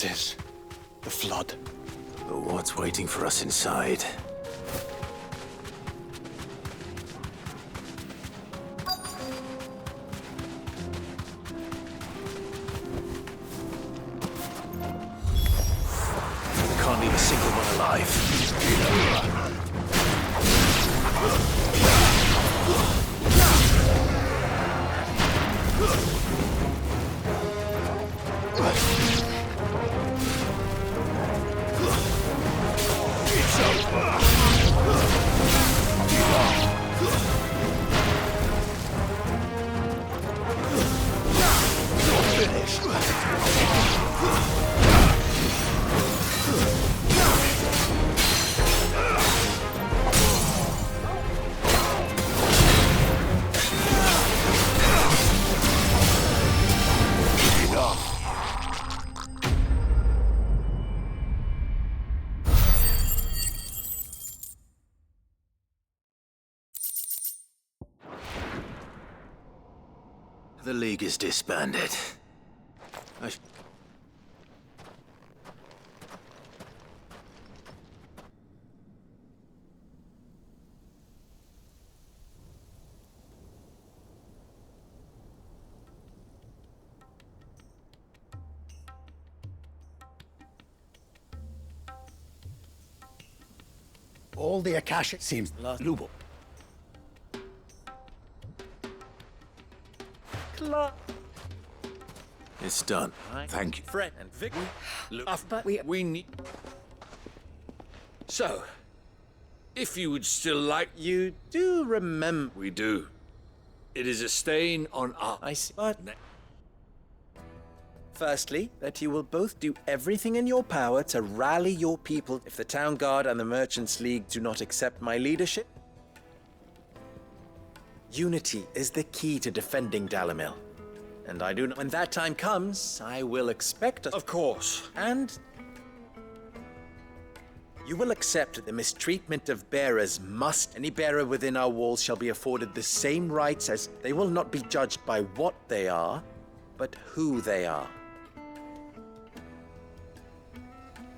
is the flood. But what's waiting for us inside? Can't leave a single one alive. The League is disbanded. All the Akashic seems Lubo. It's done. Thank you. Fred and Vic. But We need... So, if you would still like... You do remember... We do. It is a stain on our... I see. But firstly, that you will both do everything in your power to rally your people if the Town Guard and the Merchants League do not accept my leadership. Unity is the key to defending Dalamil. And I do know when that time comes, I will expect us. Of course. And you will accept that the mistreatment of bearers must. Any bearer within our walls shall be afforded the same rights as they will not be judged by what they are, but who they are.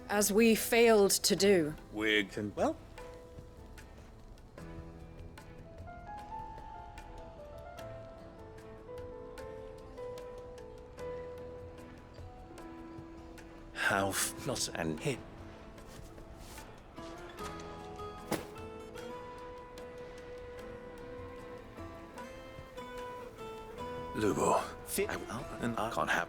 As we failed to do. Wig. Well, how not and hit. Lubo. And I can't have.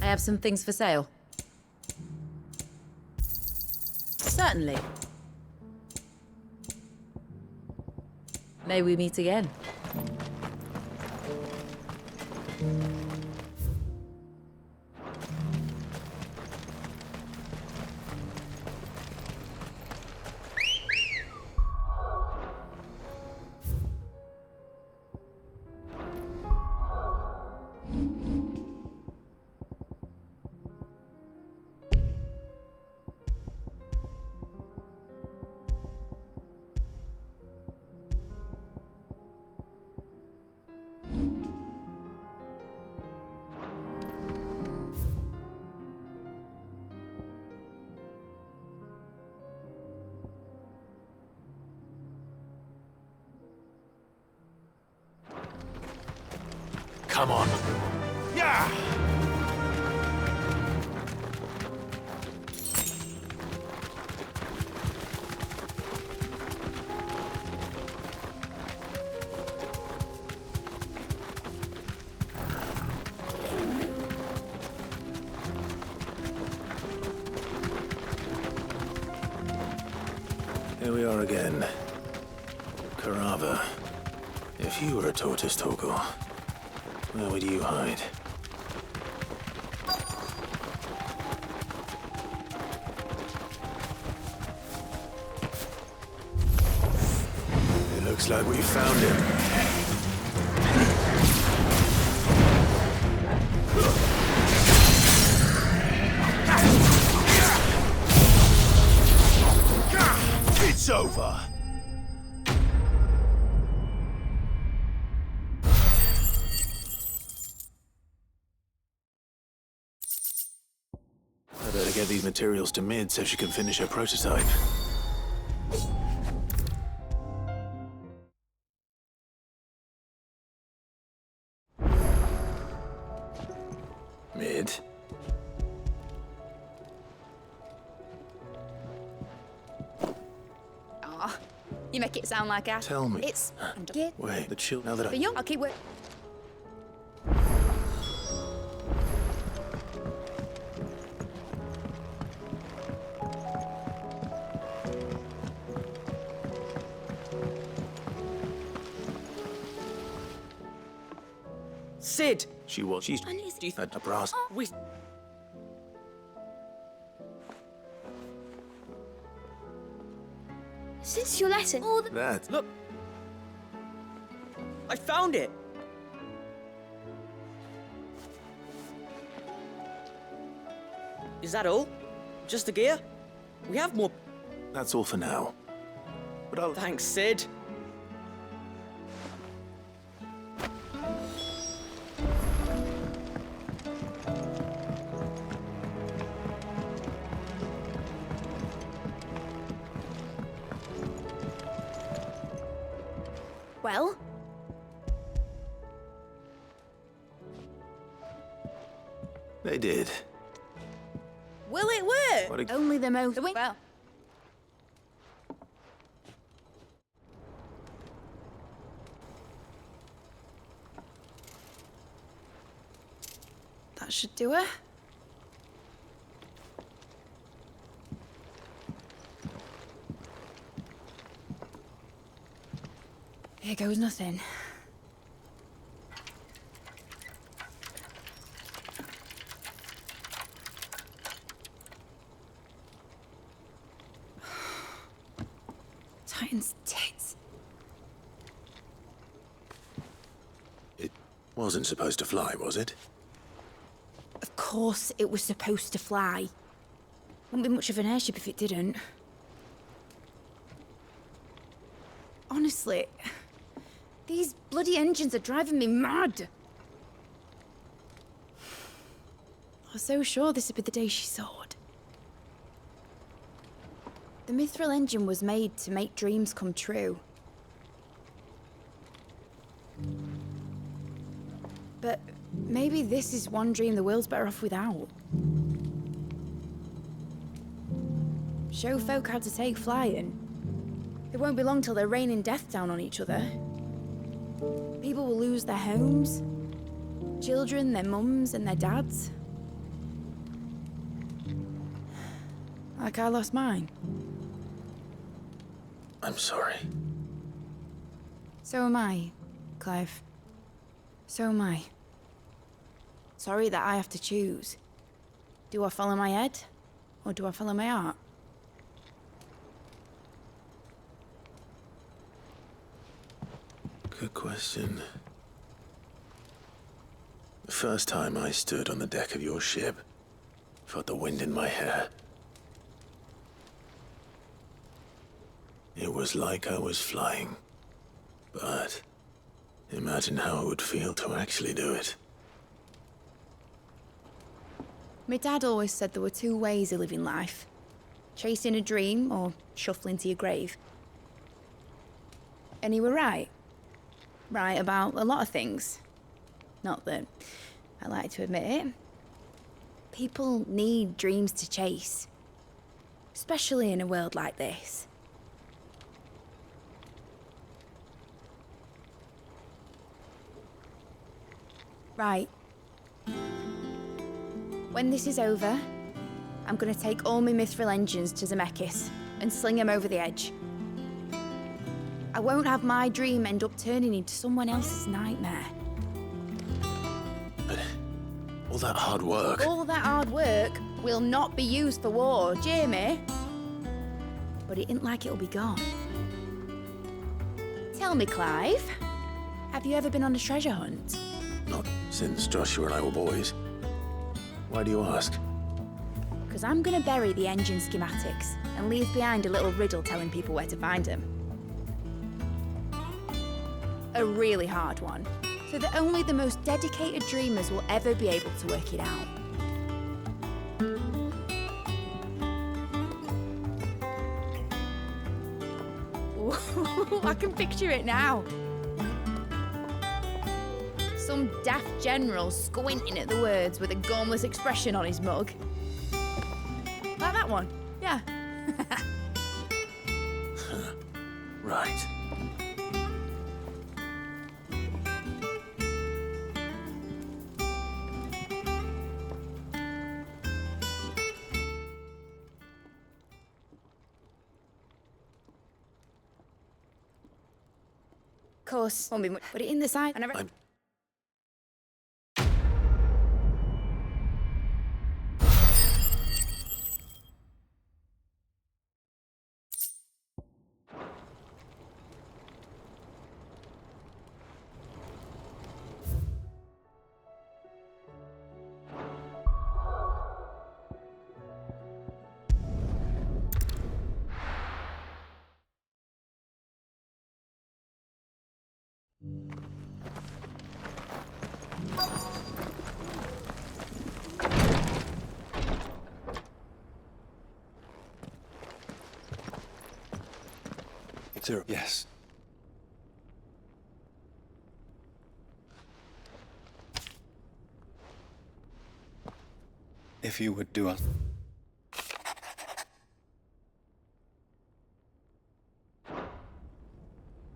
I have some things for sale. Certainly. May we meet again? Come on. Yeah! Here we are again. Carava. If you were a tortoise, Torgal, where would you hide? It looks like we found him. It's over! I better get these materials to Mid so she can finish her prototype. Mid? Aw, you make it sound like a... Tell me. It's... Get Wait, the chill now that for I... you. I'll keep work. Sid! She's... That a brass... We... Since your lesson, all the... That... Look! I found it! Is that all? Just the gear? We have more... That's all for now. But I'll... Thanks, Sid. Well? They did. Will it work? What a- Only the most... Well... That should do it. Here goes nothing. Titan's tits. It wasn't supposed to fly, was it? Of course it was supposed to fly. Wouldn't be much of an airship if it didn't. Honestly, these bloody engines are driving me mad. I was so sure this would be the day she soared. The Mithril engine was made to make dreams come true. But maybe this is one dream the world's better off without. Show folk how to take flying. It won't be long till they're raining death down on each other. People will lose their homes. Children, their mums and their dads. Like I lost mine. I'm sorry. So am I, Clive. So am I. Sorry that I have to choose. Do I follow my head, or do I follow my heart? Good question. The first time I stood on the deck of your ship, felt the wind in my hair. It was like I was flying. But imagine how it would feel to actually do it. My dad always said there were two ways of living life. Chasing a dream or shuffling to your grave. And he were right. Right about a lot of things. Not that I like to admit it. People need dreams to chase. Especially in a world like this. Right. When this is over, I'm gonna take all my mithril engines to Zemeckis and sling them over the edge. I won't have my dream end up turning into someone else's nightmare. But all that hard work... All that hard work will not be used for war, Jamie. But it isn't like it'll be gone. Tell me, Clive, have you ever been on a treasure hunt? Not since Joshua and I were boys. Why do you ask? Because I'm gonna bury the engine schematics and leave behind a little riddle telling people where to find them. A really hard one, so that only the most dedicated dreamers will ever be able to work it out. Ooh, I can picture it now. Some daft general squinting at the words with a gormless expression on his mug. Like that one, yeah. Right. Of course, won't be much. Put it in the side. I never. Zero. Yes. If you would do us...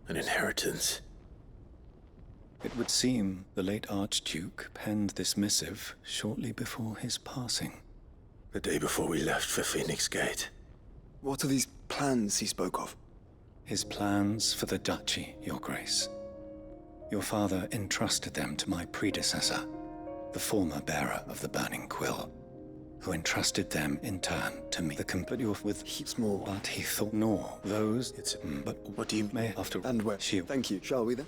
An inheritance. It would seem the late Archduke penned this missive shortly before his passing. The day before we left for Phoenix Gate. What are these plans he spoke of? His plans for the duchy, Your Grace. Your father entrusted them to my predecessor, the former bearer of the Burning Quill, who entrusted them in turn to me. The company with Heaps more. but he thought, nor those. It's... But what do you... may after And where? she... Thank you. Shall we then?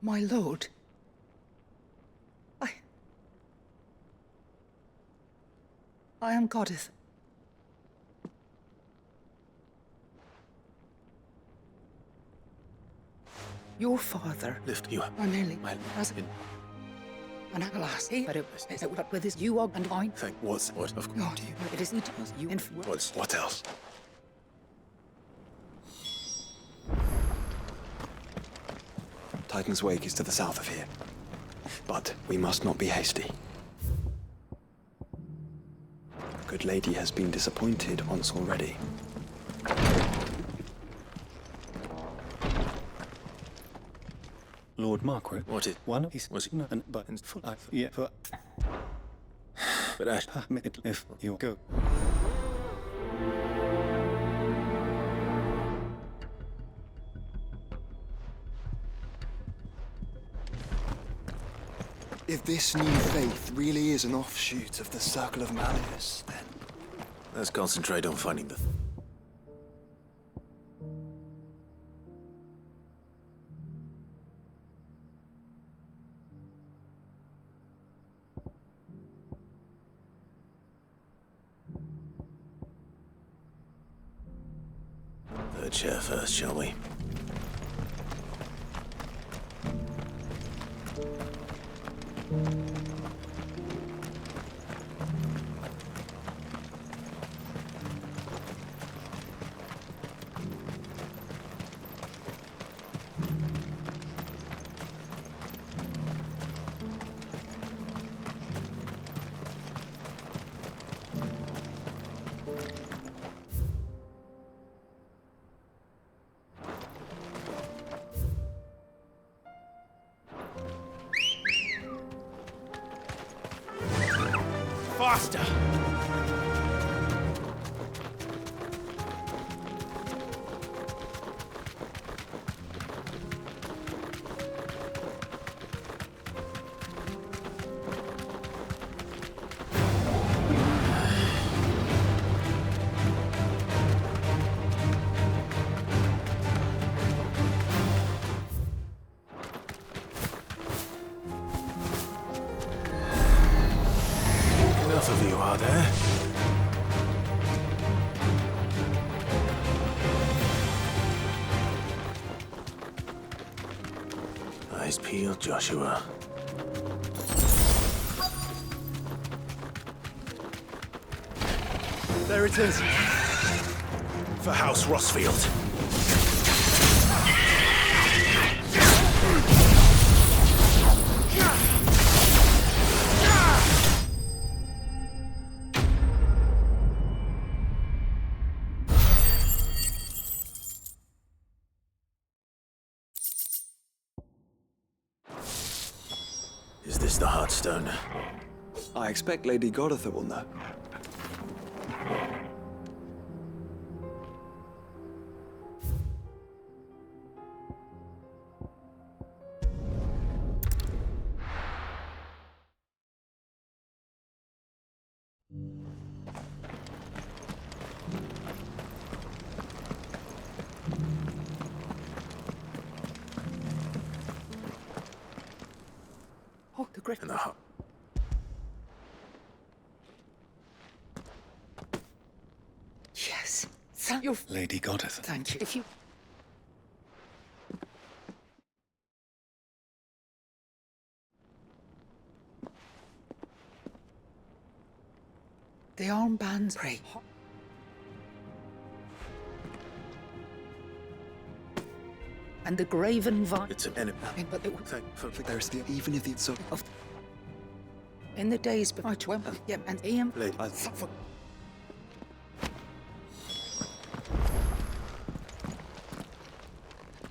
My lord, I am goddess. Your father, Lift you up. Arnelli, My husband, and alas, but it was what with his you and mine. Thank what? What? Of course. God, it is each of you and What else? Titan's Wake is to the south of here. But we must not be hasty. The good lady has been disappointed once already. Lord Margaret. What is... One is... Was he... No, and but... Yeah, for... But I... If you go... If this new faith really is an offshoot of the Circle of Malleus, then... Let's concentrate on finding the... chair first, shall we? Faster! Enough of you, are there? Eyes peeled, Joshua. There it is. For House Rossfield. Is this the Heartstone? I expect Lady Godotha will know. Oh, the great. And the heart. Yes. Thank you. Lady Godotha. Thank you. If you. The armbands pray. And the graven vine. It's an enemy. But it was There's the even if the so of in the days before I went, yeah, and Ian. Lady.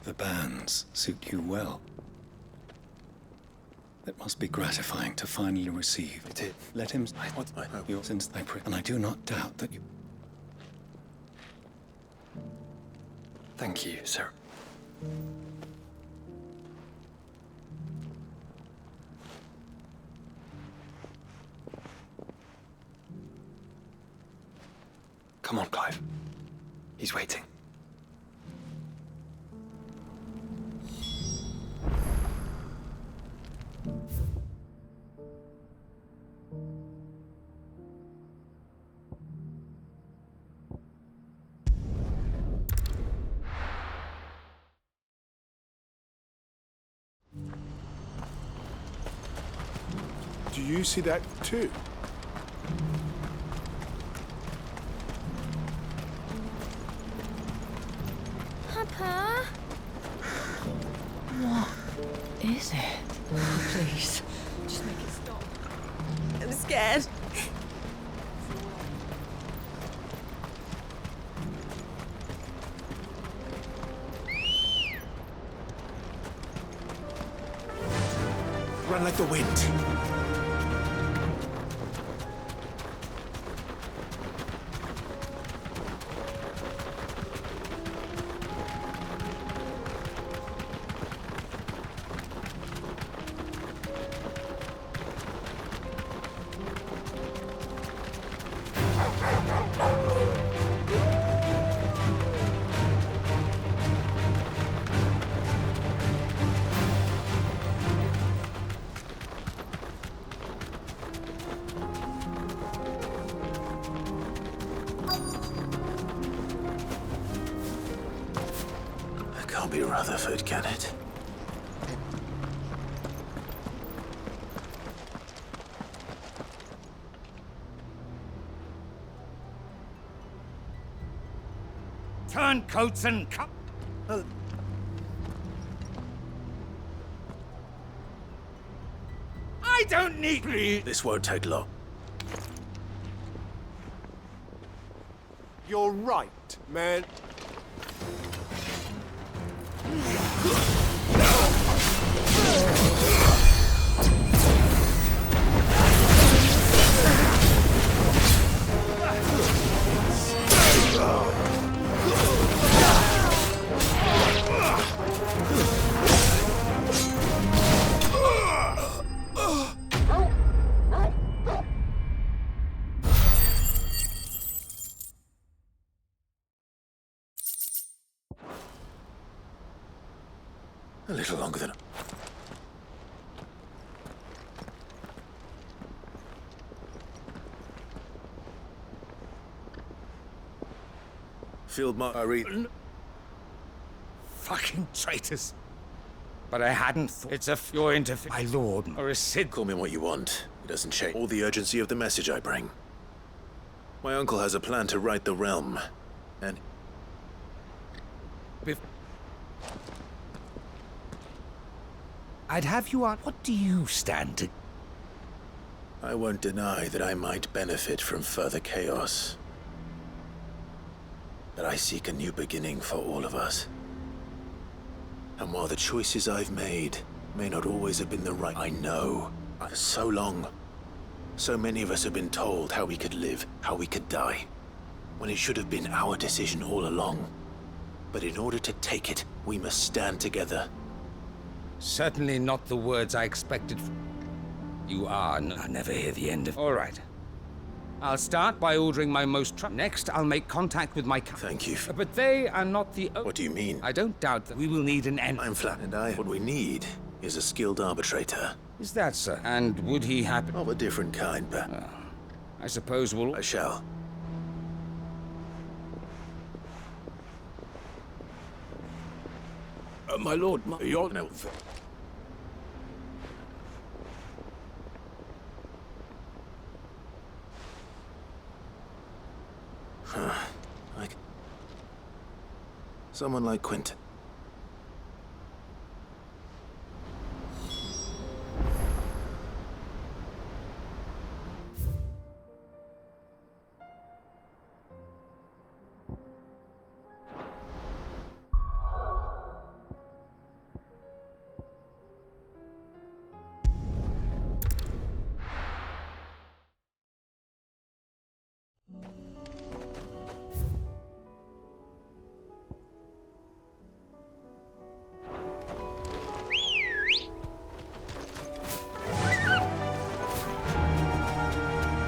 The bands suit you well. It must be gratifying to finally receive. It is. Let him. I hope. Your sins I pray, and I do not doubt that you. Thank you, sir. Come on, Clive. He's waiting. Do you see that too? Papa? What is it? Please, just make it stop. I'm scared. Run like the wind. be Rutherford, can it? Turncoats and I don't need... Please. This won't take long. You're right, man. A little longer than... Field Mark, I read... Fucking traitors. But I hadn't thought... It's a... You're my lord, or a Sid... Call me what you want. It doesn't change all the urgency of the message I bring. My uncle has a plan to right the realm, and... I'd have you on... What do you stand to... I won't deny that I might benefit from further chaos. But I seek a new beginning for all of us. And while the choices I've made may not always have been the right, I know, for so long, so many of us have been told how we could live, how we could die, when it should have been our decision all along. But in order to take it, we must stand together. Certainly not the words I expected. You are... I'll never hear the end of... All right. I'll start by ordering my most... Next, I'll make contact with my... Thank you. But they are not the... What do you mean? I don't doubt that we will need an end. I'm flat, and what we need is a skilled arbitrator. Is that so? And would he happen... Of a different kind, but... I suppose we'll... I shall. My lord, you're... No. Like... Someone like Quentin.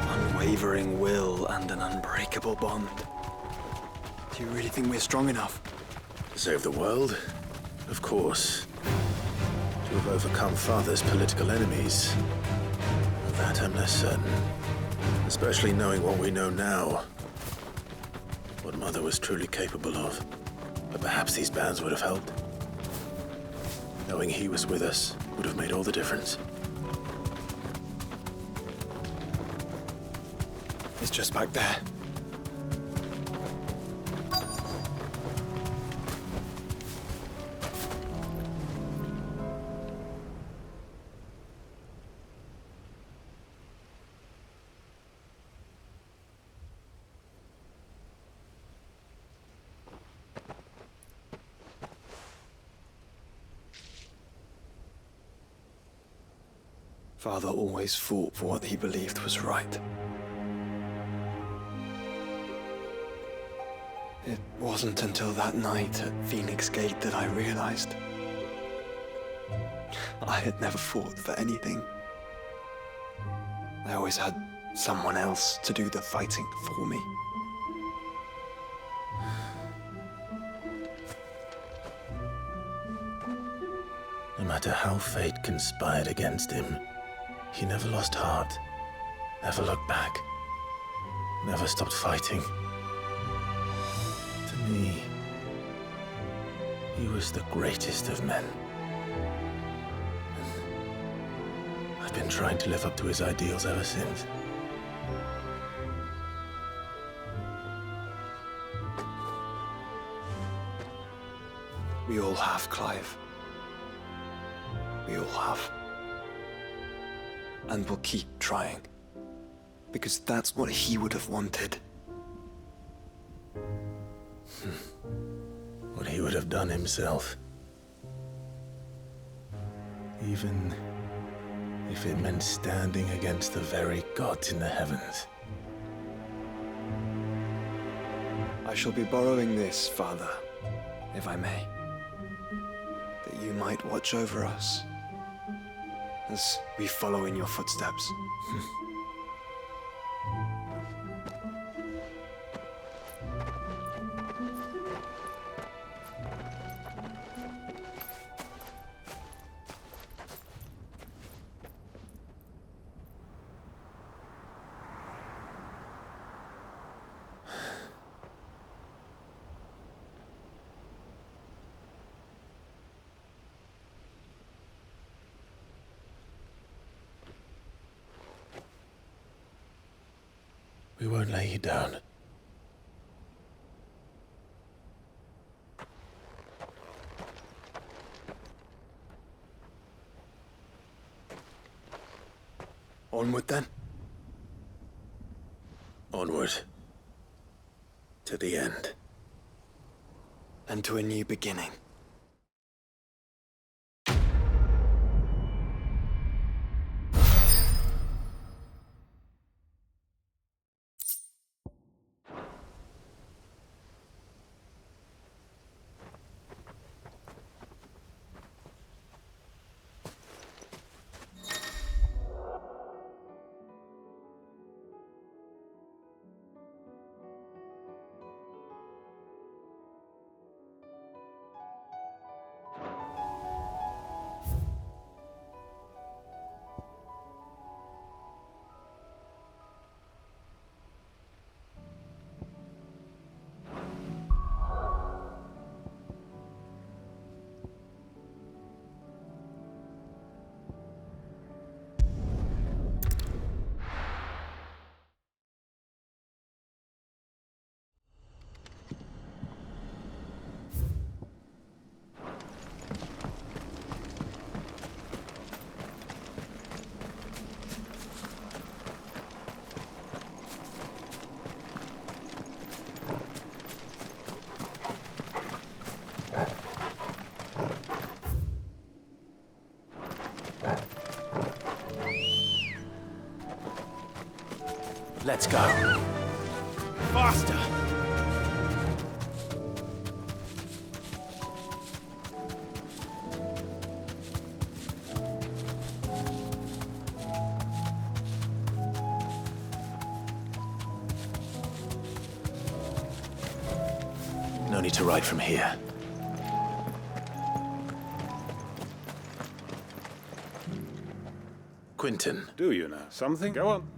Unwavering will and an unbreakable bond. Do you really think we're strong enough? To save the world? Of course. To have overcome Father's political enemies? Of that I'm less certain. Especially knowing what we know now. What Mother was truly capable of. But perhaps these bands would have helped. Knowing he was with us would have made all the difference. It's just back there. Father always fought for what he believed was right. It wasn't until that night at Phoenix Gate that I realized I had never fought for anything. I always had someone else to do the fighting for me. No matter how fate conspired against him, he never lost heart, never looked back, never stopped fighting. To me, he He was the greatest of men. I've been trying to live up to his ideals ever since. We all have, Clive. We all have. And we'll keep trying. Because that's what he would have wanted. What he would have done himself. Even if it meant standing against the very gods in the heavens. I shall be borrowing this, Father, if I may. That you might watch over us as we follow in your footsteps. We won't lay you down. Onward then. Onward. To the end. And to a new beginning. Let's go. Faster! No need to ride from here. Quentin. Do you know something? Go on.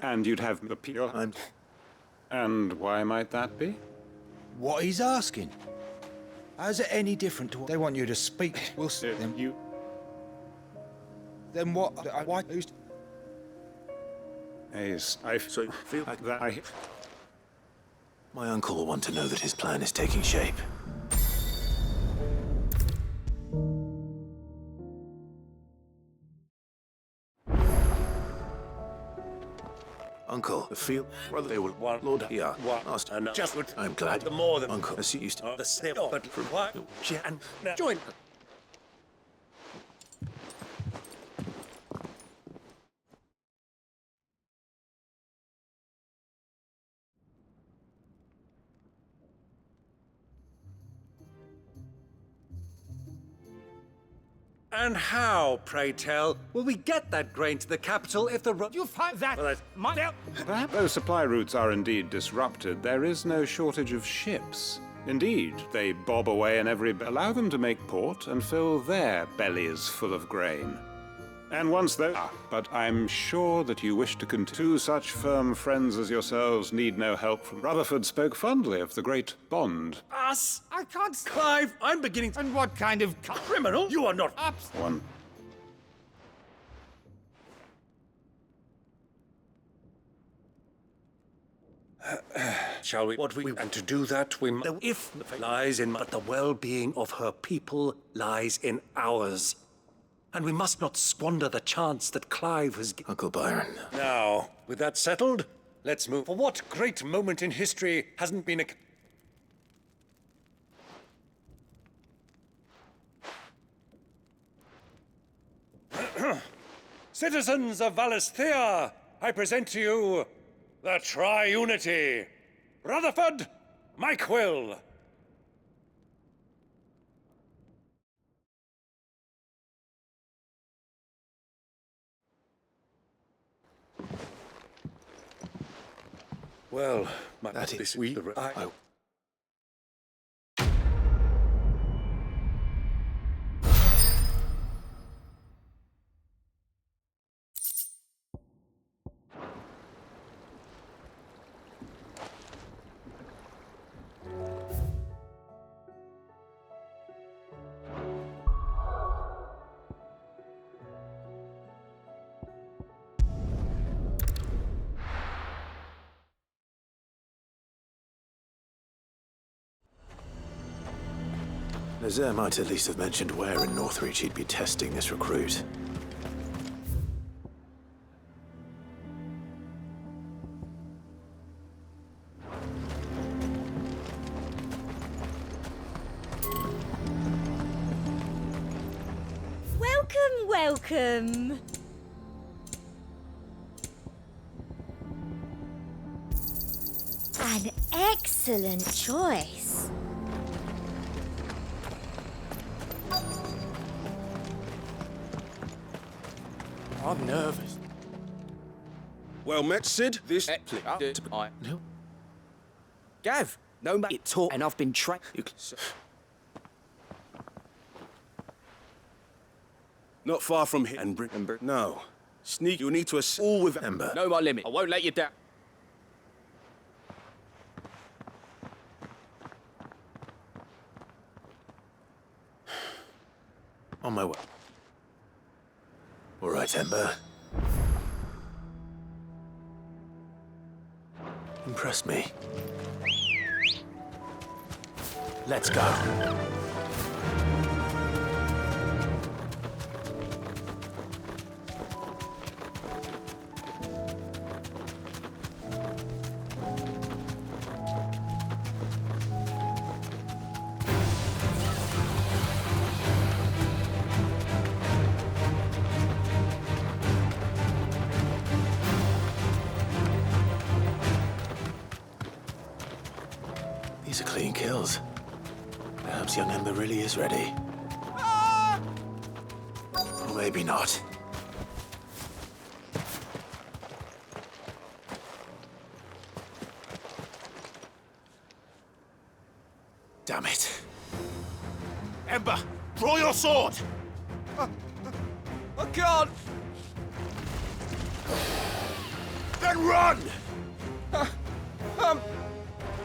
And you'd have the pure. And why might that be? What he's asking. How's it any different to what they want you to speak? We'll see them. You. Then what? Why? Who's? Yes, I feel like that. My uncle will want to know that his plan is taking shape. Uncle, the field, whether they will want Lord here. Asked, and just would. I'm glad. The more than Uncle, as you used to. The snip, but from what? And join. And how, pray tell, will we get that grain to the capital if the road... You find that... Well, Perhaps though supply routes are indeed disrupted, there is no shortage of ships. Indeed, they bob away in every... Allow them to make port and fill their bellies full of grain. And once there... but I'm sure that you wish to continue. Two such firm friends as yourselves need no help from... Rutherford spoke fondly of the great bond. Us? I can't... Clive, I'm beginning... And what kind of... Criminal? You are not... One. Shall we? What we... And to do that, we... If the fate lies in... But the well-being of her people lies in ours. And we must not squander the chance that Clive has... Uncle Byron. Now, with that settled, let's move. For what great moment in history hasn't been a... Citizens of Valisthea, I present to you the Triunity. Rutherford, my quill. Well, That is- this we- the... Nazaire might at least have mentioned where in Northreach he'd be testing this recruit. Welcome, welcome. An excellent choice. I'm nervous. Well met, Sid. This... No. Gav, no matter it taught, and I've been trained. Not far from here. Ember. No. Sneak, you'll need to all with Ember. Know my limit. I won't let you down. On my way. All right, Ember. Impressed me. Let's go. These are clean kills. Perhaps young Ember really is ready. Or maybe not. Damn it. Ember, draw your sword! I can't! Then run!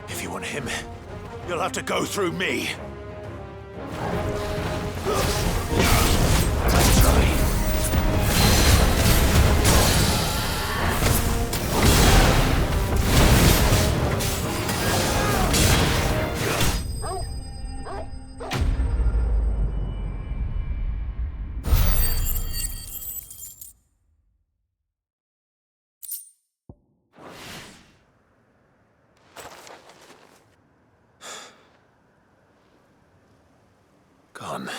If you want him, You'll have to go through me. Gone.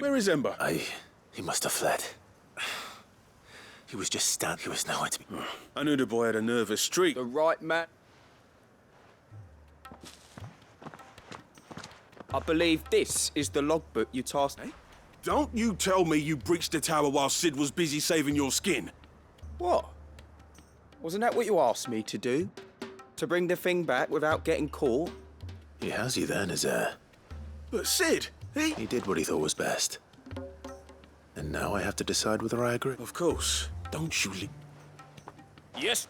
Where is Ember? He must have fled. He was just stunned. He was nowhere to be. I knew the boy had a nervous streak. The right man. I believe this is the logbook you tasked me. Don't you tell me you breached the tower while Sid was busy saving your skin. What? Wasn't that what you asked me to do? To bring the thing back without getting caught? He has you then, his heir. But Sid, He did what he thought was best. And now I have to decide whether I agree. Of course. Don't you Yes.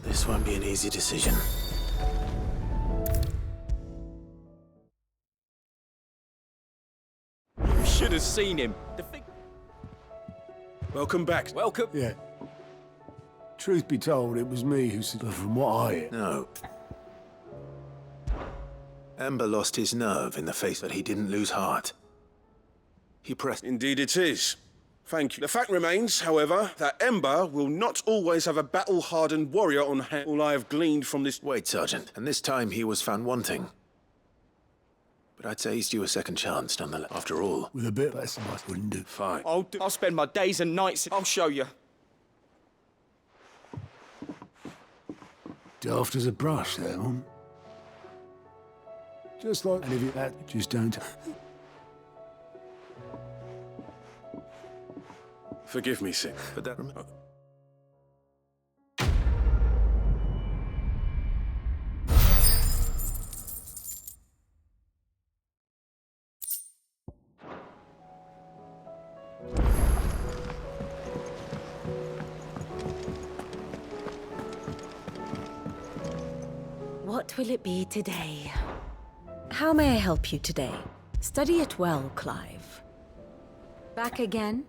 This won't be an easy decision. You should have seen him. Welcome back. Welcome. Yeah. Truth be told, it was me who said, from what I hear. No. Ember lost his nerve in the face, but he didn't lose heart. He pressed. Indeed it is. Thank you. The fact remains, however, that Ember will not always have a battle-hardened warrior on hand. All I have gleaned from this... Wait, Sergeant. And this time he was found wanting. But I'd say he's due a second chance, nonetheless. After all. With a bit less than I wouldn't do. Fine. I'll spend my days and nights. I'll show you. Daft as a brush, that one. Just like any of you that just don't. Forgive me, Sid. But that... What will it be today? How may I help you today? Study it well, Clive. Back again?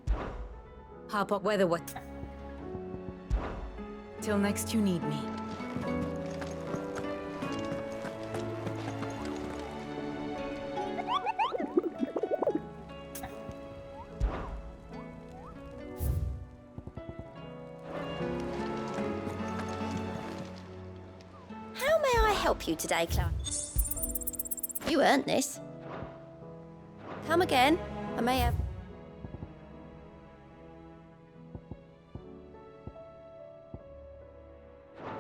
Hop up weather what? Till next you need me. How may I help you today, Clara? You earned this. Come again. I may have...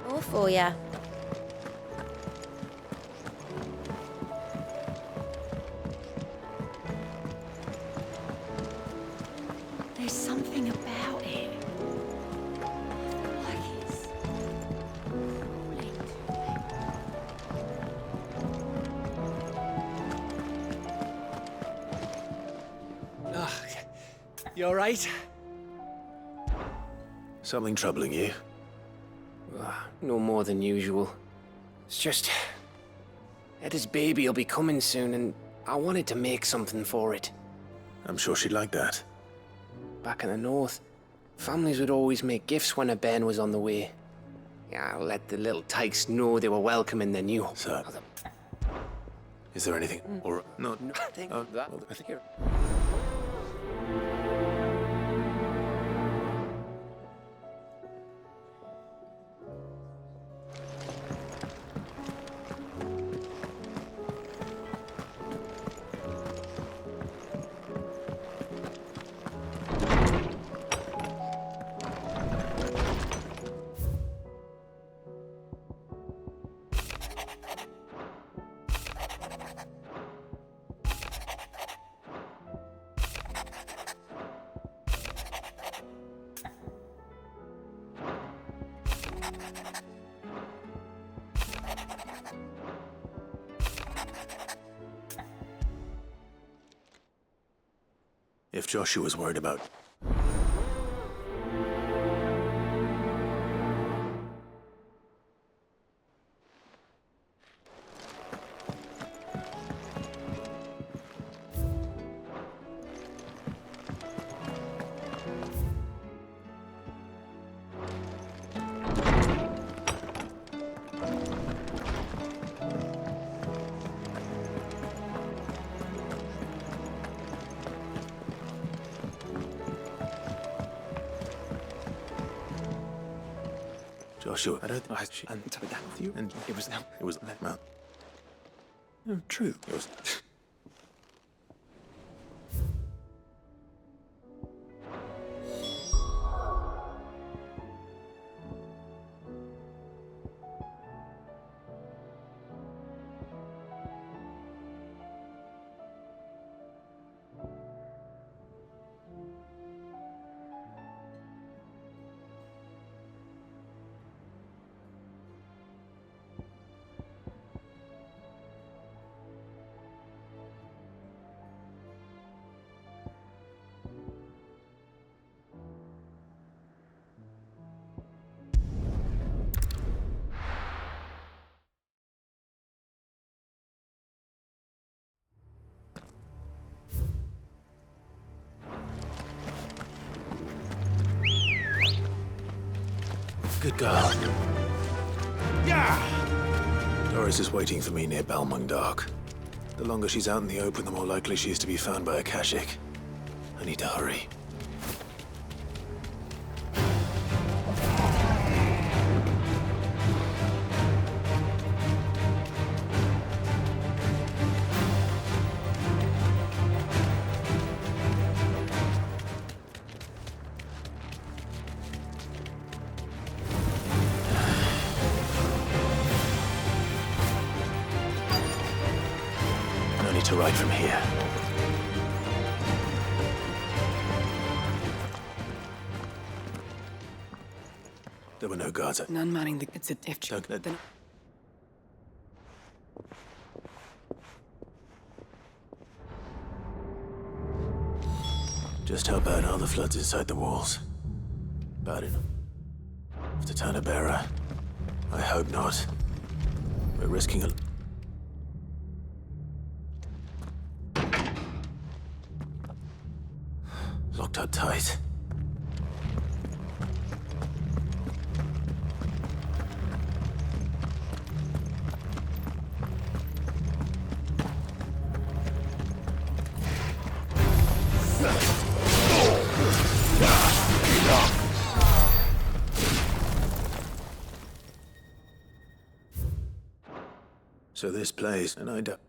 All for ya. There's something about it. Like it's... You all right? Something troubling you? No more than usual. It's just... Etta's baby will be coming soon, and I wanted to make something for it. I'm sure she'd like that. Back in the north, families would always make gifts when a bairn was on the way. Yeah, I'll let the little tykes know they were welcome in their new home. Sir, is there anything... Or... No, Nothing. That, I think you're... If Joshua's worried about... Joshua, I don't... I'm telling that with you, and it was... It was... Well... No, true. It was... Good girl. Yeah! Doris is waiting for me near Balmung Dark. The longer she's out in the open, the more likely she is to be found by Akashic. I need to hurry. No need to ride from here. There were no guards. None manning the... It's a diff... Don't let them... Just how bad are the floods inside the walls? Bad enough to turn a bearer? I hope not. We're risking a... Locked up tight. So this place, and I don't...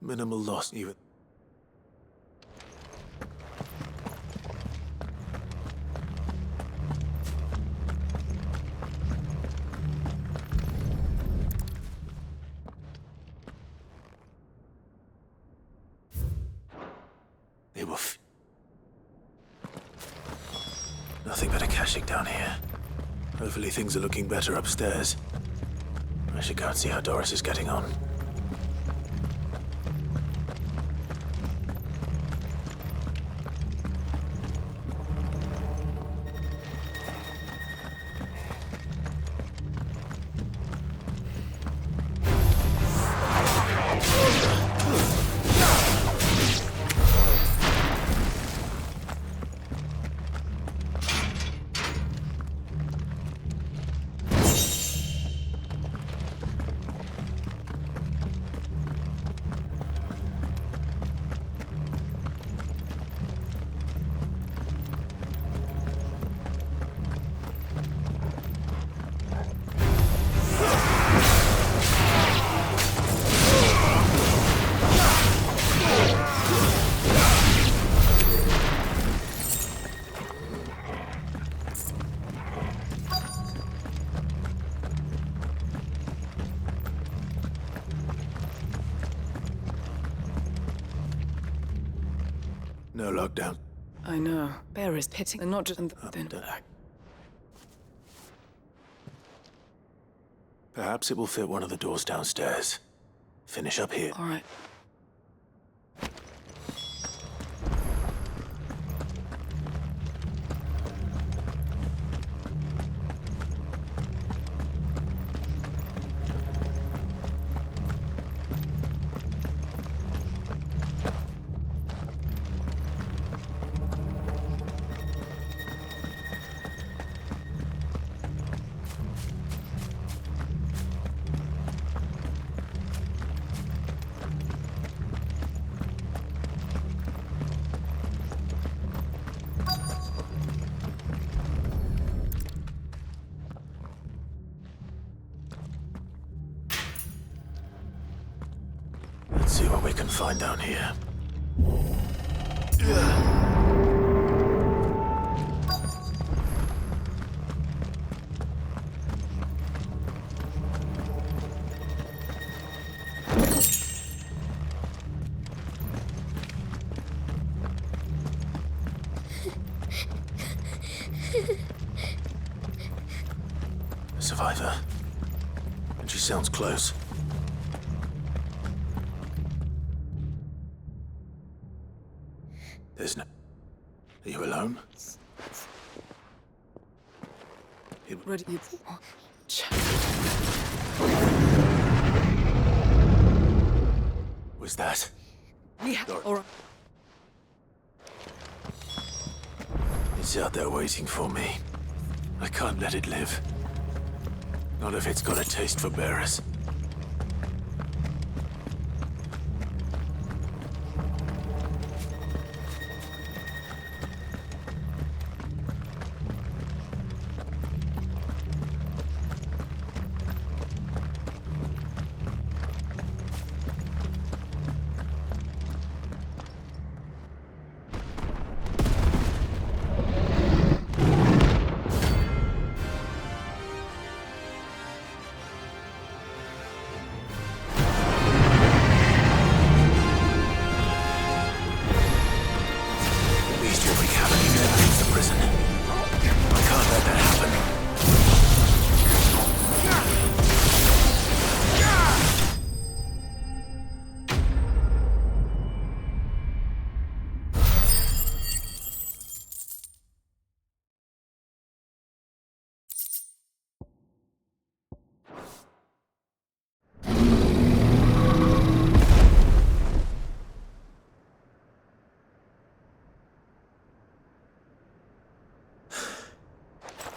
Minimal loss, even. They were nothing but Akashic down here. Hopefully things are looking better upstairs. I should go and see how Doris is getting on. No lockdown. I know. Bear is pitting, and not just... then... Perhaps it will fit one of the doors downstairs. Finish up here. All right. Let's see what we can find down here. And she sounds close. There's no... Are you alone? Ready. Was that? We have... All right. It's out there waiting for me. I can't let it live. Not if it's got a taste for bearers.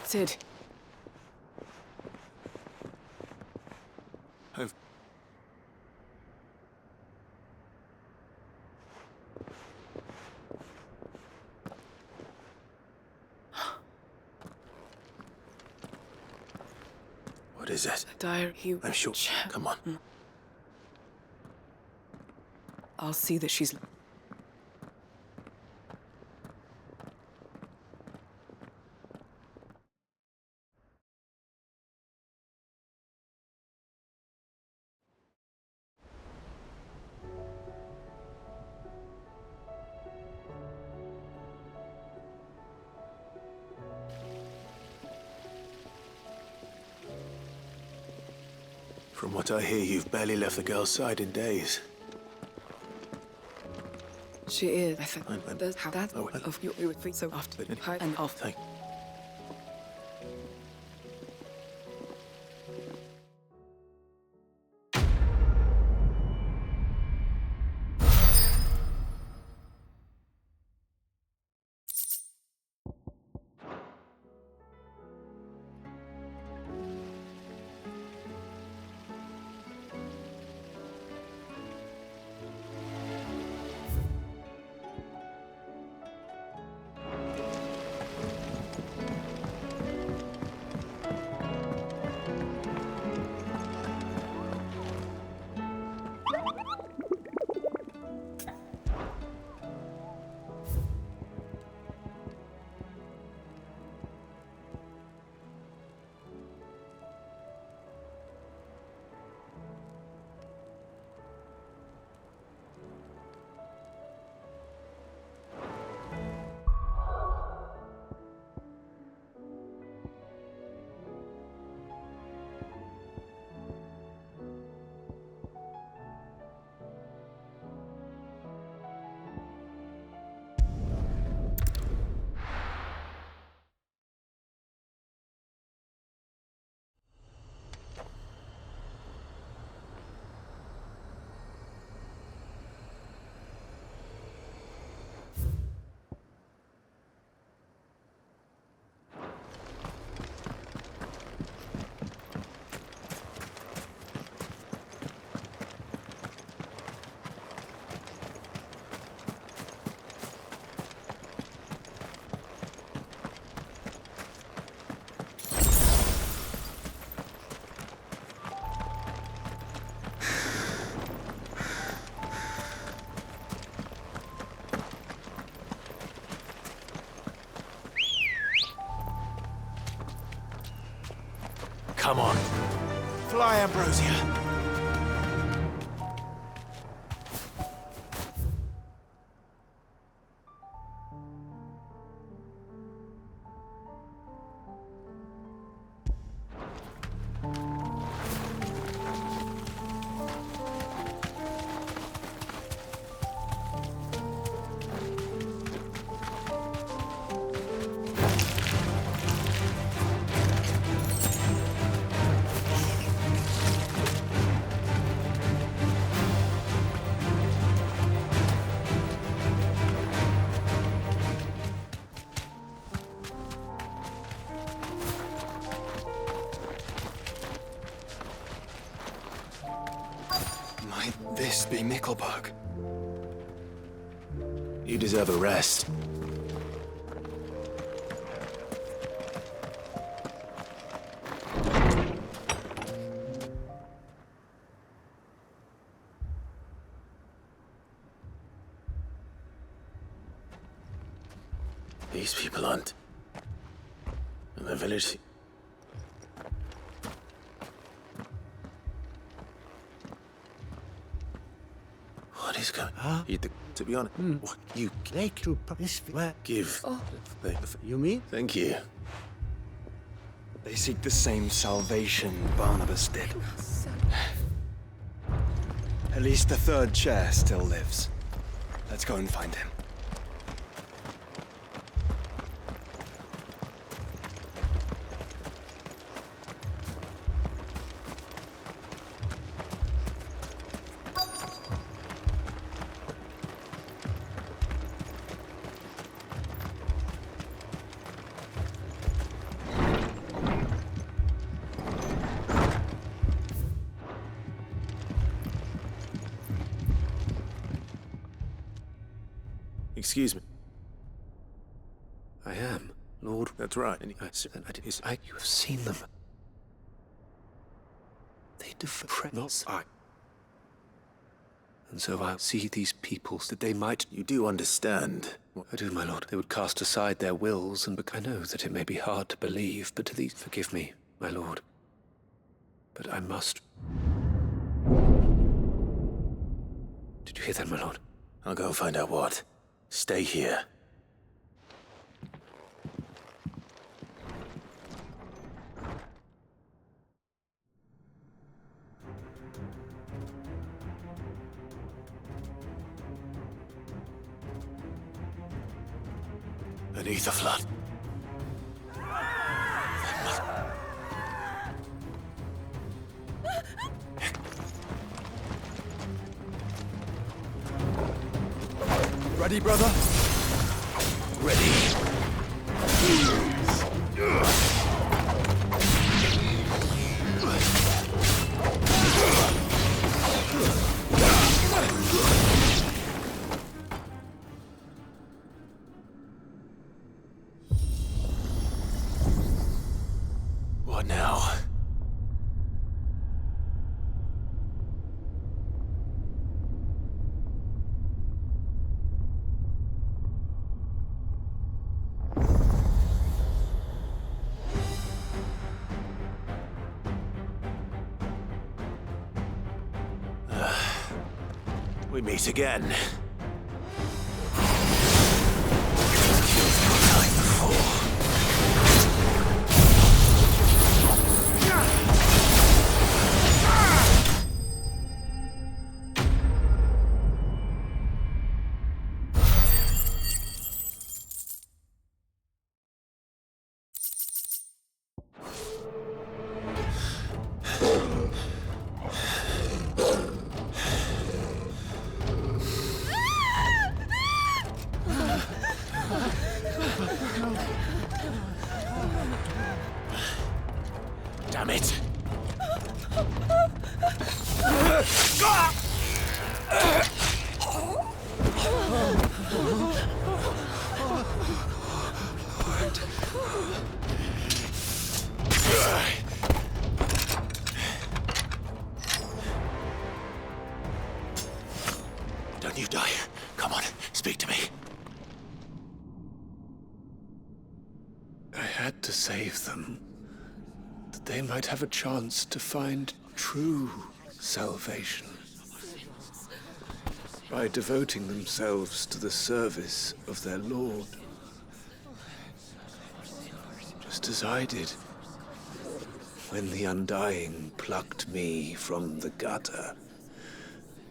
Sid. What is it? Diary. I'm sure. Come on. I'll see that she's... From what I hear, you've barely left the girl's side in days. She is. I think there's how that of you would think so after high and off. Thank. Come on. Fly, Ambrosia. Might this be Nickelberg? You deserve a rest. These people aren't in the village. What is going on? To be honest, what you Take to this give. You mean? Thank you. They seek the same salvation Barnabas did. At least the third chair still lives. Let's go and find him. Excuse me. I am, Lord. That's right. You have seen them. They defy not I. And so I see these peoples that they might. You do understand. I do, my lord. They would cast aside their wills, and I know that it may be hard to believe, but to these, forgive me, my lord. But I must. Did you hear that, my lord? I'll go and find out what. Stay here. Beneath the flood. Ready, brother? Ready. What now? We meet again. Damn it! Don't you die. Come on, speak to me. I had to save them, that they might have a chance to find true salvation by devoting themselves to the service of their Lord, just as I did when the Undying plucked me from the gutter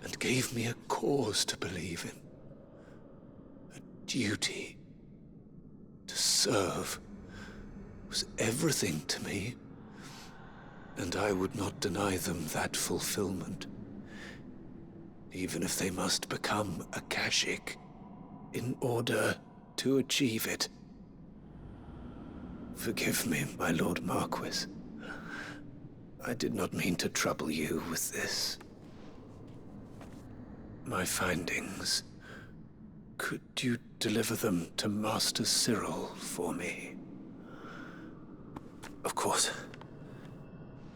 and gave me a cause to believe in, a duty to serve. Was everything to me, and I would not deny them that fulfillment, even if they must become a Kashik in order to achieve it. Forgive me, my Lord Marquis. I did not mean to trouble you with this. my findings. Could you deliver them to Master Cyril for me? Of course.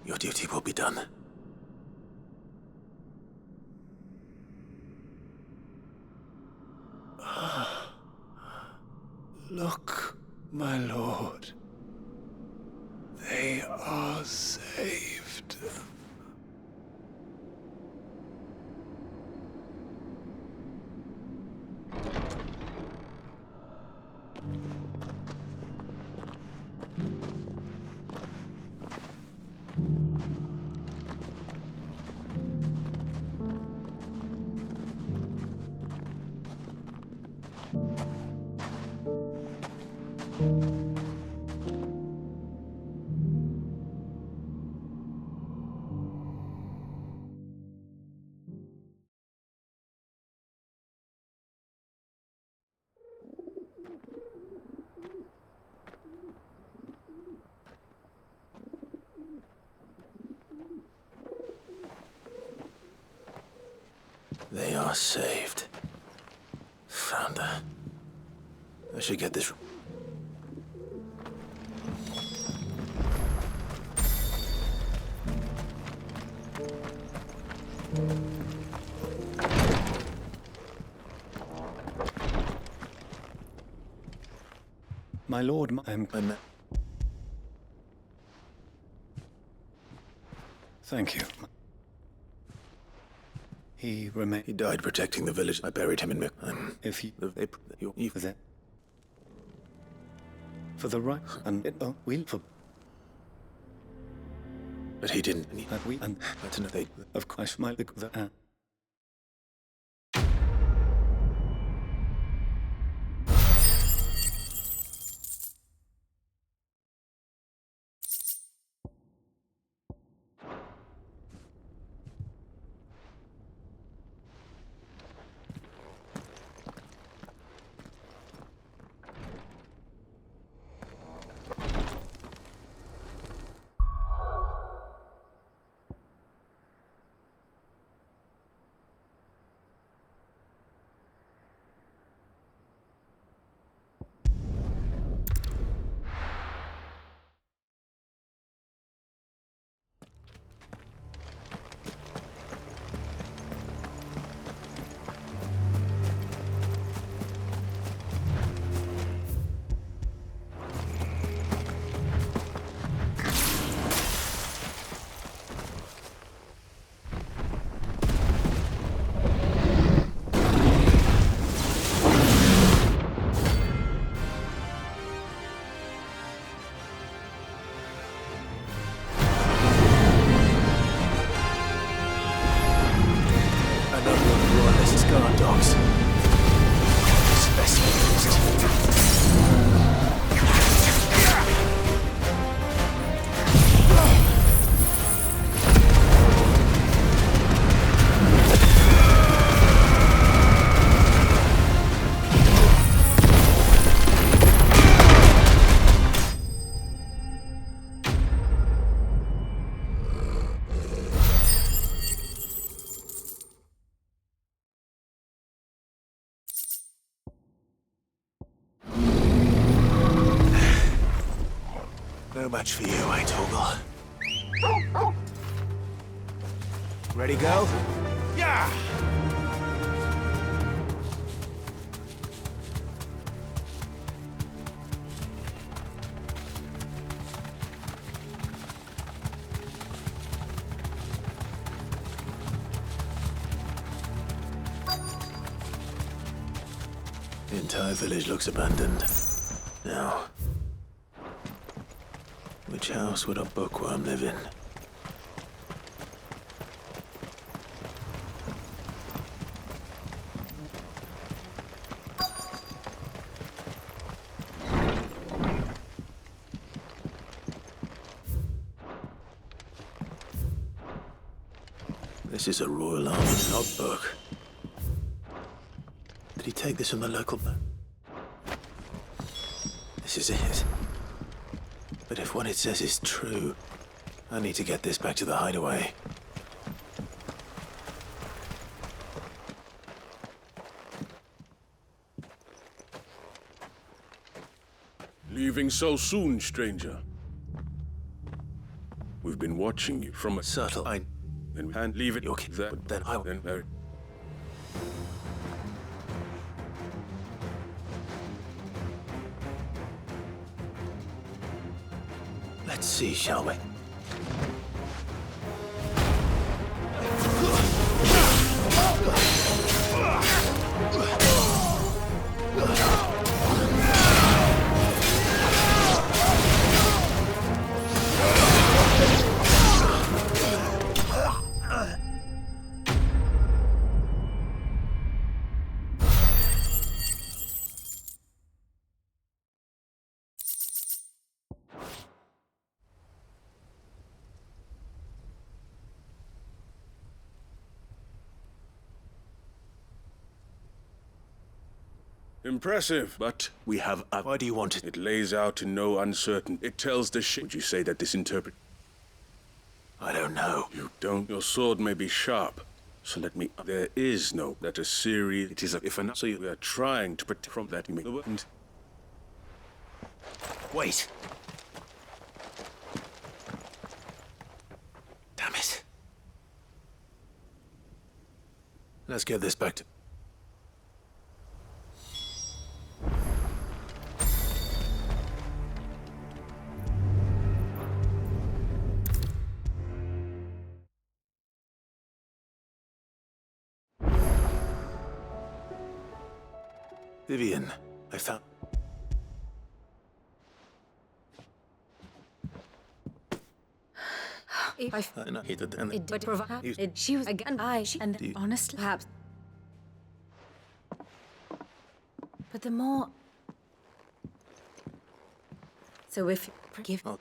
Your duty will be done. Look, my lord. They are saved. They are saved. Founder. I should get this. My lord, Thank you. He remained. He died protecting the village. I buried him in If you... For the right... And... Oh, we'll... For... But he didn't. But we... And... They... Of course, my... No match for you, eh, Torgal? Ready, go? Yeah! The entire village looks abandoned. Now, which house would a bookworm live in? This is a Royal Army logbook. Did he take this from the local bank? This is it. But if what it says is true, I need to get this back to the hideaway. Leaving so soon, stranger? We've been watching you from a Subtle. Then we can't leave it. Okay, There. then I will. Then marry. Let's see, shall we? Impressive, but we have a... Why do you want it? It lays out in no uncertain. It tells the ship. Would you say that this interpret... I don't know. You don't? Your sword may be sharp. So let me... There is no... That a series... It is a... If an... So we are trying to protect from that. You mean... And... Wait. Damn it. Let's get this back to... Vivian, I found... I know he did, and It did provide. She was again. And honestly, perhaps. But the more. So if you forgive. Oh.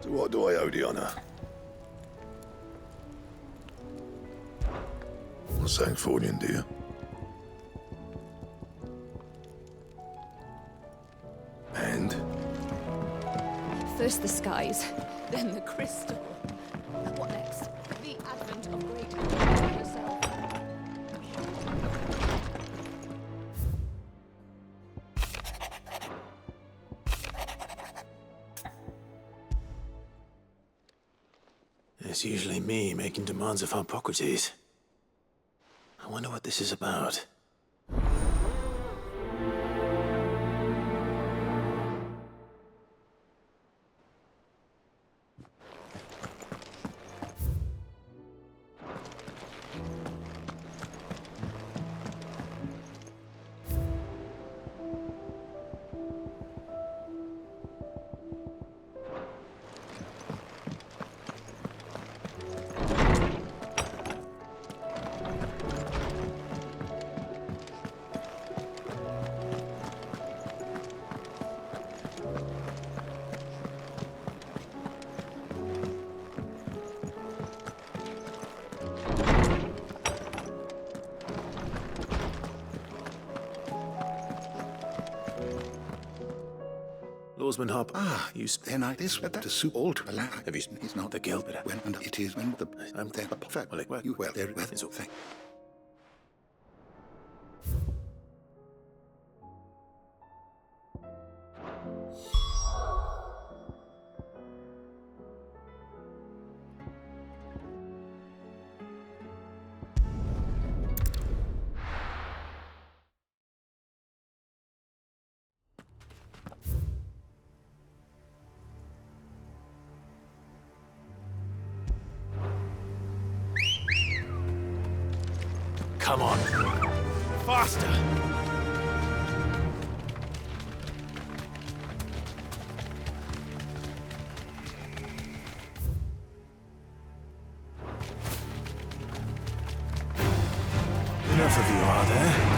What do I owe the honor? What's Sancfordian, dear? And? First the skies, then the crystal. What next? The advent of great power yourself. It's usually me making demands of Hippocrates. I wonder what this is about. Oarsman Hop. Ah, then I this to suit all to allow. It's not the guild, but when and it is when the I'm there. Perfect. Well, you well there. Well, it's all thing. Come on. Faster! Enough of you, are there?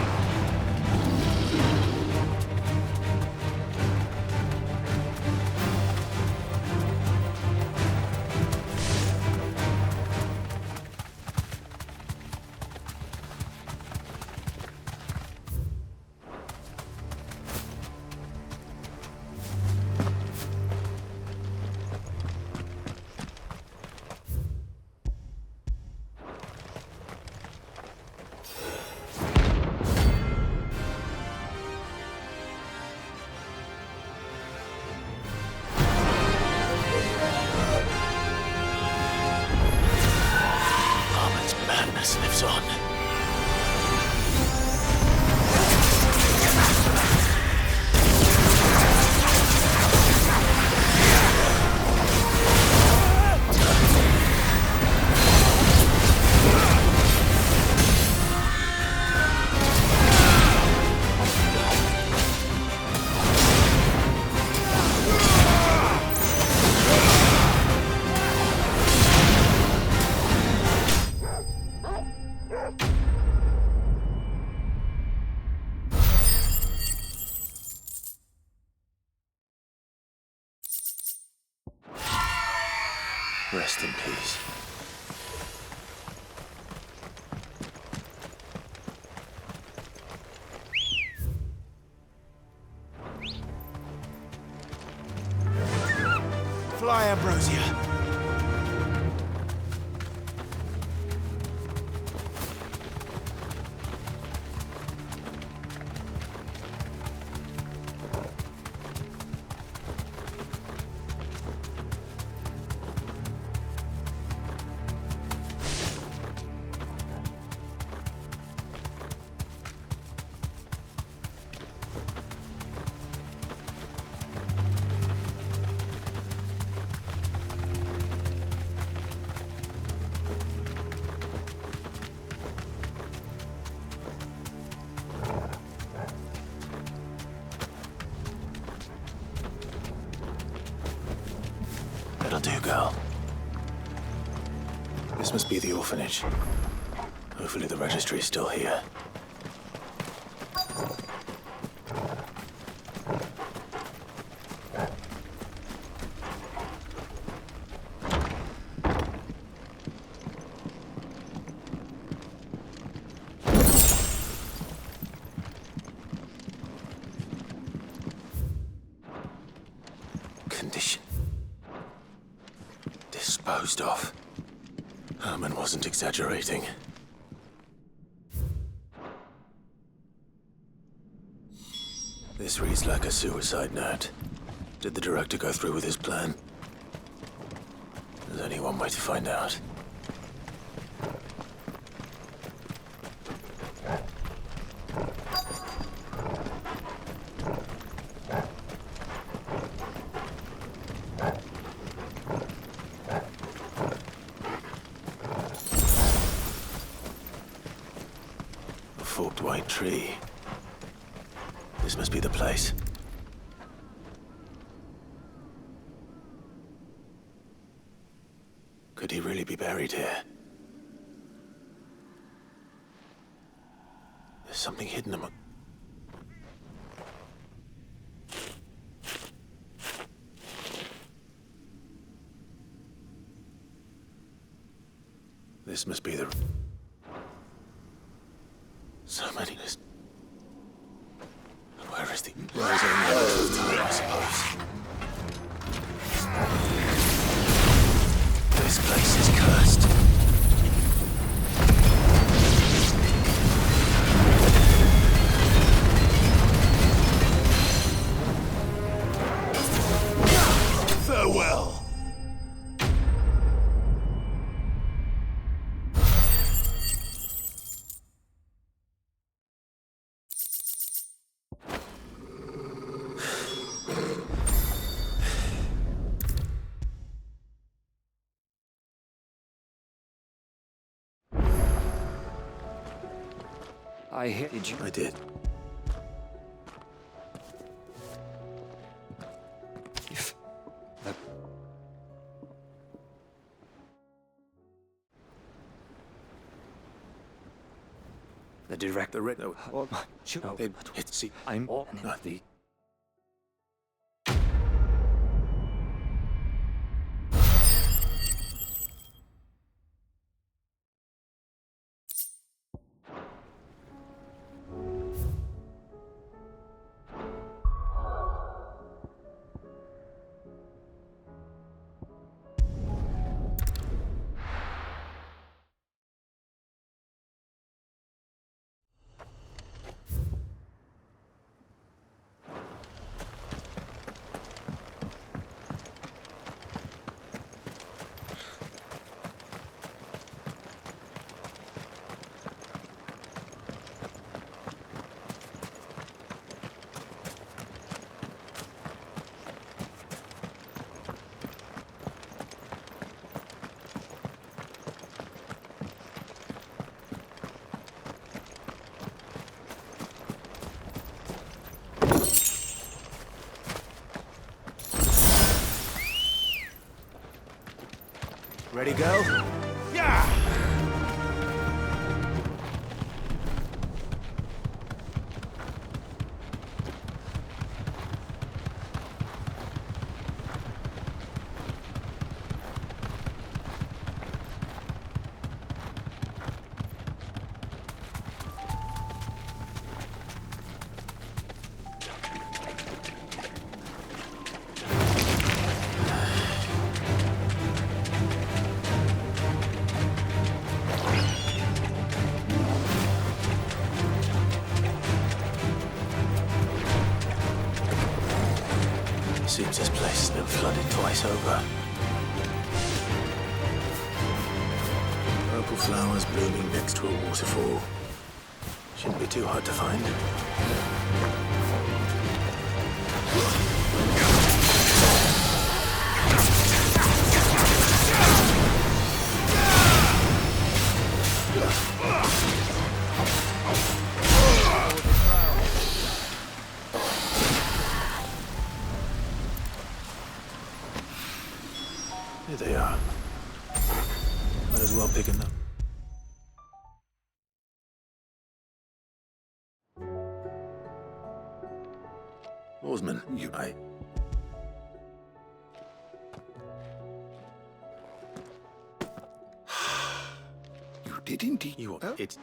Madness lives on. Rest in peace. Fly, Ambrosia. That'll do, girl. This must be the orphanage. Hopefully the registry is still here. Condition. Disposed of. Herman wasn't exaggerating. This reads like a suicide note. Did the director go through with his plan? There's only one way to find out. A forked white tree. This must be the place. Could he really be buried here? There's something hidden among... This must be the... So many... Where is the... Where is the... I suppose. This place is cursed. Farewell. Did you? I did. If the director read It's see. I'm not the Ready, go? Yeah! Seems this place has been flooded twice over. Purple flowers blooming next to a waterfall. Shouldn't be too hard to find. Here they are. Might as well pick them up. Oarsman, you... You did indeed. You... It's...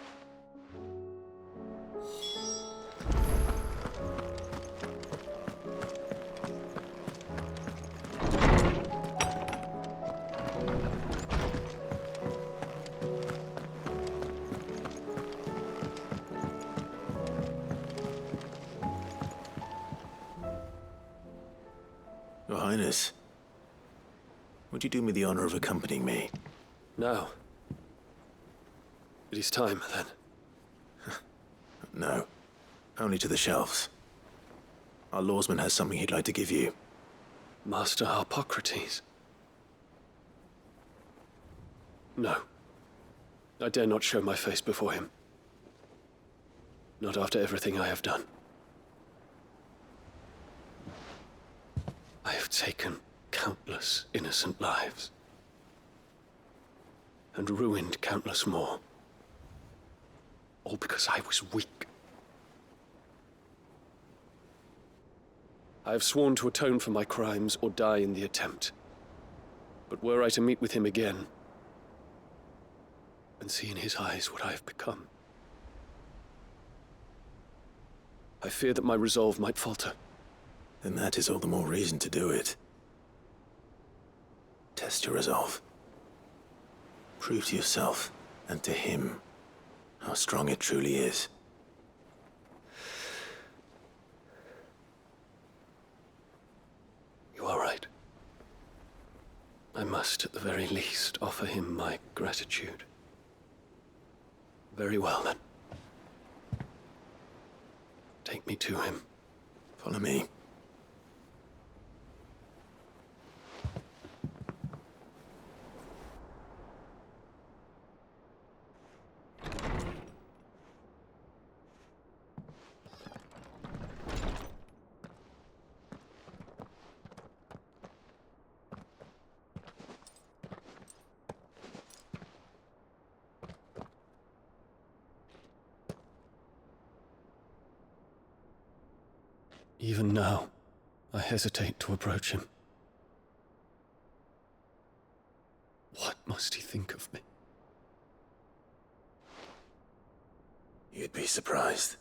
Your Highness, would you do me the honor of accompanying me? No. It is time, then. No. Only to the shelves. Our lawsman has something he'd like to give you. Master Harpocrates. No. I dare not show my face before him. Not after everything I have done. I have taken countless innocent lives. And ruined countless more. All because I was weak. I have sworn to atone for my crimes or die in the attempt. But were I to meet with him again, and see in his eyes what I have become, I fear that my resolve might falter. Then that is all the more reason to do it. Test your resolve. Prove to yourself, and to him, how strong it truly is. You are right. I must, at the very least, offer him my gratitude. Very well, then. Take me to him. Follow me. Even now, I hesitate to approach him. What must he think of me? You'd be surprised.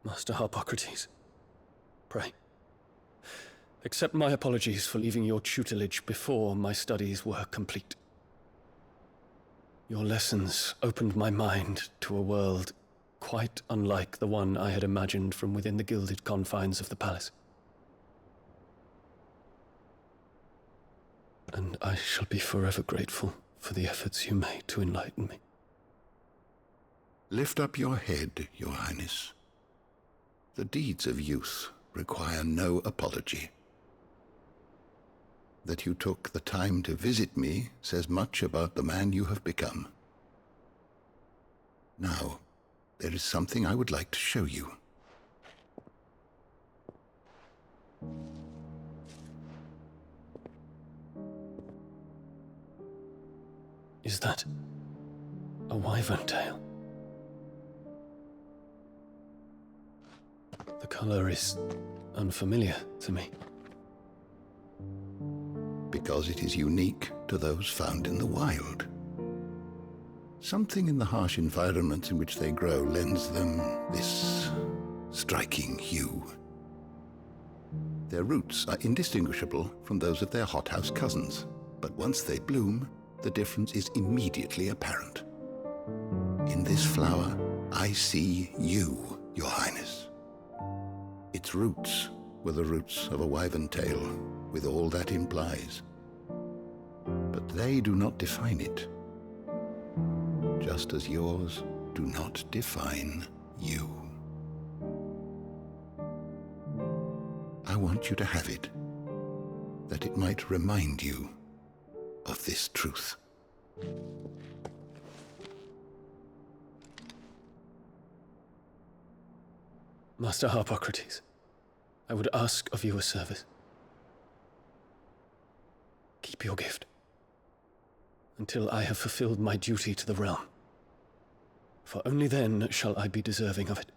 Master Harpocrates, pray, accept my apologies for leaving your tutelage before my studies were complete. Your lessons opened my mind to a world quite unlike the one I had imagined from within the gilded confines of the palace. And I shall be forever grateful for the efforts you made to enlighten me. Lift up your head, Your Highness. The deeds of youth require no apology. That you took the time to visit me says much about the man you have become. Now, there is something I would like to show you. Is that a wyvern tail? The color is unfamiliar to me. Because it is unique to those found in the wild. Something in the harsh environments in which they grow lends them this striking hue. Their roots are indistinguishable from those of their hothouse cousins, but once they bloom, the difference is immediately apparent. In this flower, I see you, Your Highness. Its roots were the roots of a wyvern tail, with all that implies. But they do not define it, just as yours do not define you. I want you to have it, that it might remind you of this truth. Master Harpocrates, I would ask of you a service. Keep your gift until I have fulfilled my duty to the realm, for only then shall I be deserving of it.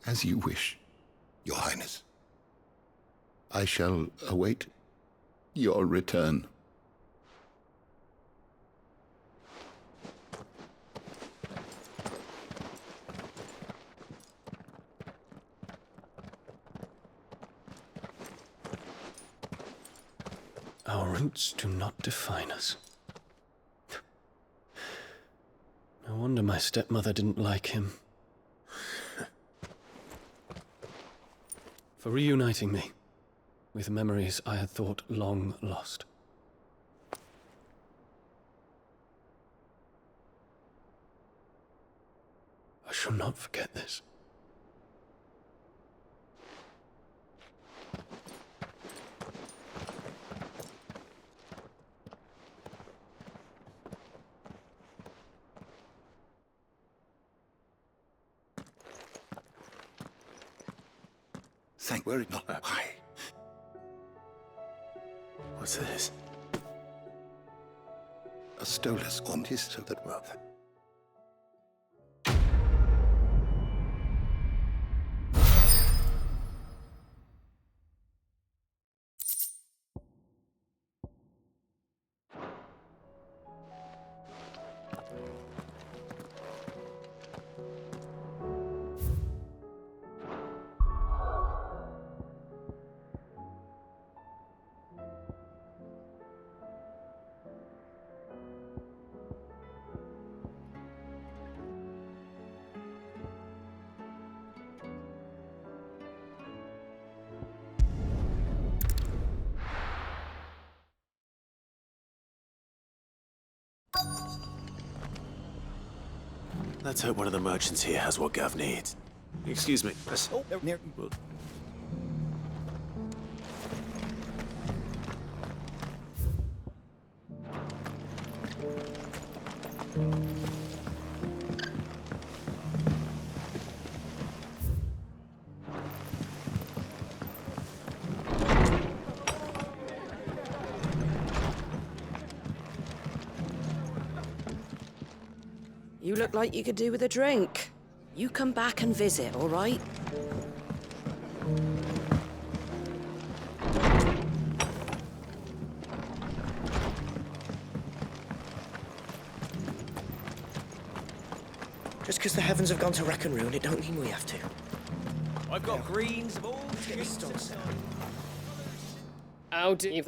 As you wish, Your Highness. I shall await your return. Our roots do not define us. No wonder my stepmother didn't like him. For reuniting me with memories I had thought long lost. I shall not forget this. Thank you. Why? What's this? A stolus on his so that well. Let's hope one of the merchants here has what Gav needs. Excuse me. Oh, near. You look like you could do with a drink. You come back and visit, all right? Just because the heavens have gone to wreck and ruin, it don't mean we have to. I've got greens of all shapes. How do you...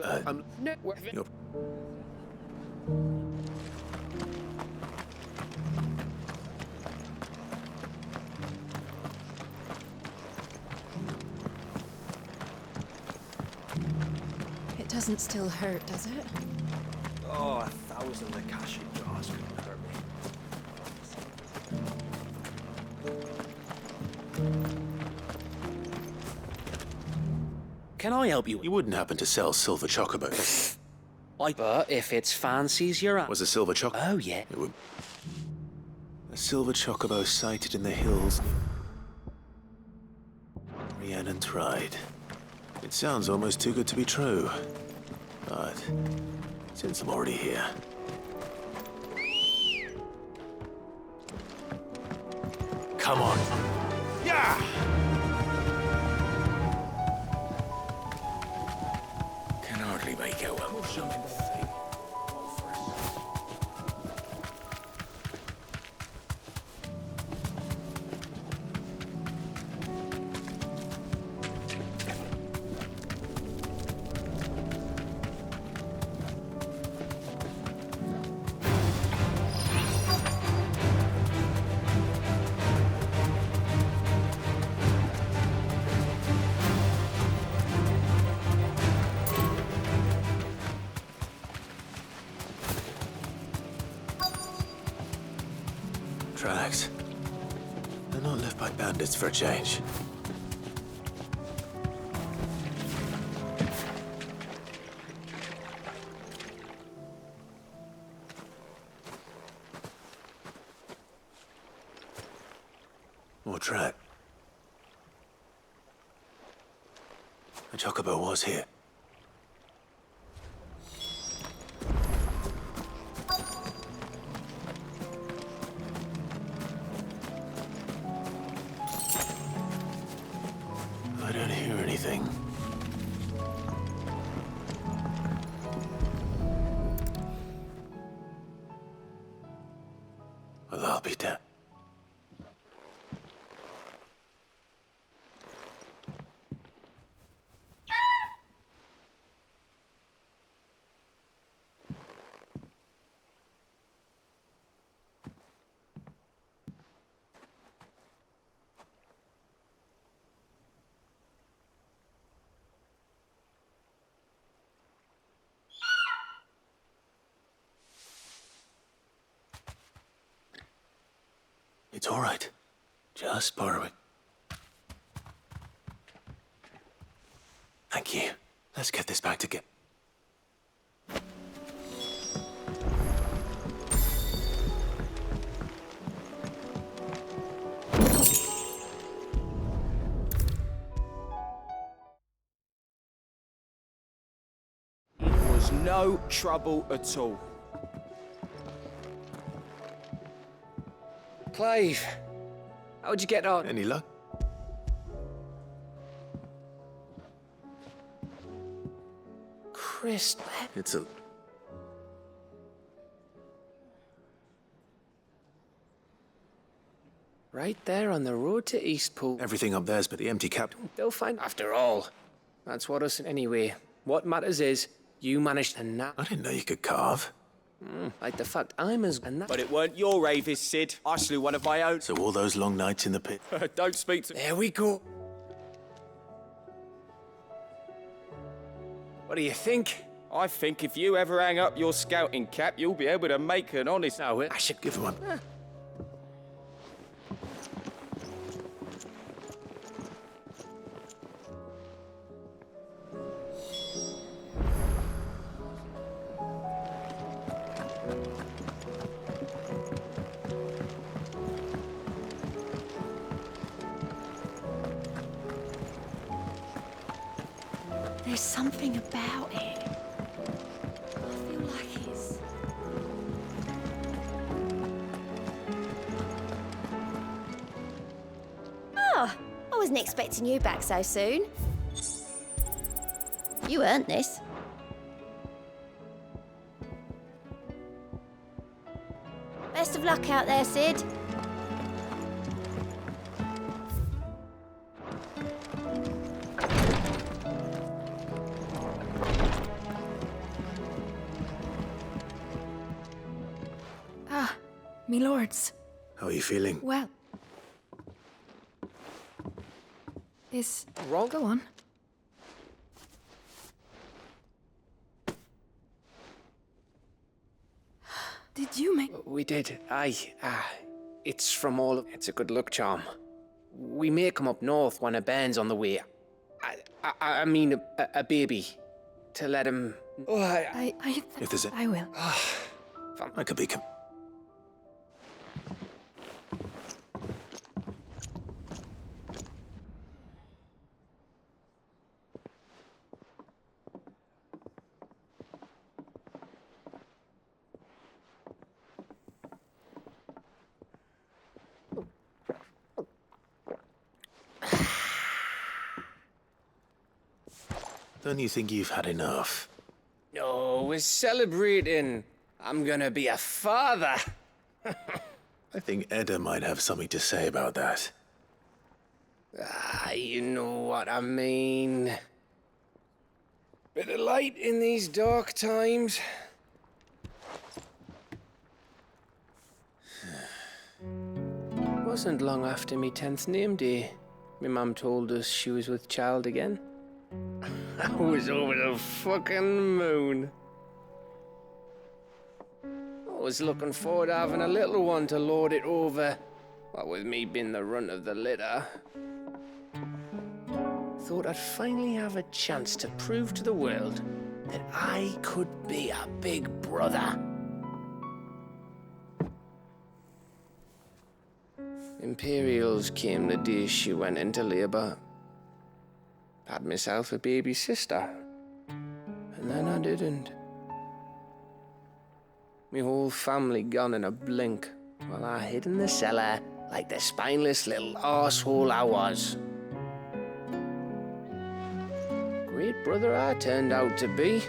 No, You're... It doesn't still hurt, does it? Oh, 1,000 Akashi jars couldn't hurt me. Can I help you? You wouldn't happen to sell silver chocobos? But if it's fancies you're at... Was a silver chocobo? Oh, yeah. It would... A silver chocobo sighted in the hills. Rhiannon tried. It sounds almost too good to be true. But since I'm already here... Come on. Yeah! Can hardly make out what we're showing. Tracks. They're not left by bandits for a change. More track. A chocobo was here. I don't hear anything. Well, I'll be damned. It's all right. Just borrowing. Thank you. Let's get this back together. No trouble at all. Clive, how'd you get on? Any luck? Chris, It's a... right there on the road to Eastpool. Everything up there's but the empty cap. They'll find after all. That's what us anyway. What matters is you managed to nap. I didn't know you could carve. Like the fact I'm as and that. But it weren't your ravis, Sid. I slew one of my own. So all those long nights in the pit. Don't speak to... There we go. What do you think? I think if you ever hang up your scouting cap, you'll be able to make an honest... No, I should give him one. There's something about it. I feel like it's... Oh, I wasn't expecting you back so soon. You earned this. Best of luck out there, Sid. Me lords. How are you feeling? Well. Is... Wrong? Go on. Did you make... We did. It's from all of... It's a good luck charm. We may come up north when a bairn's on the way. I mean a baby. To let him... Oh, If there's a... I will. I could be... Don't you think you've had enough? No, we're celebrating. I'm gonna be a father. I think Edda might have something to say about that. You know what I mean. Bit of light in these dark times. Wasn't long after me 10th name day. My mum told us she was with child again. I was over the fucking moon. I was looking forward to having a little one to lord it over, what with me being the runt of the litter. Thought I'd finally have a chance to prove to the world that I could be a big brother. Imperials came the day she went into labour. Had myself a baby sister, and then I didn't. Me whole family gone in a blink, while I hid in the cellar like the spineless little arsehole I was. Great brother I turned out to be.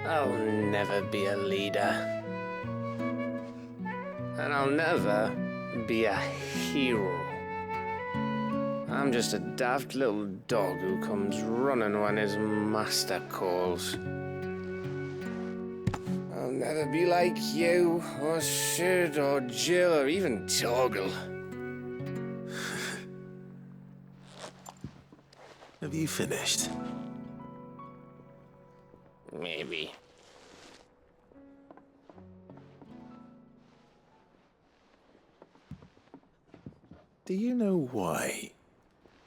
I'll never be a leader. And I'll never be a hero. I'm just a daft little dog who comes running when his master calls. I'll never be like you, or Sid, or Jill, or even Torgal. Have you finished? Maybe. Do you know why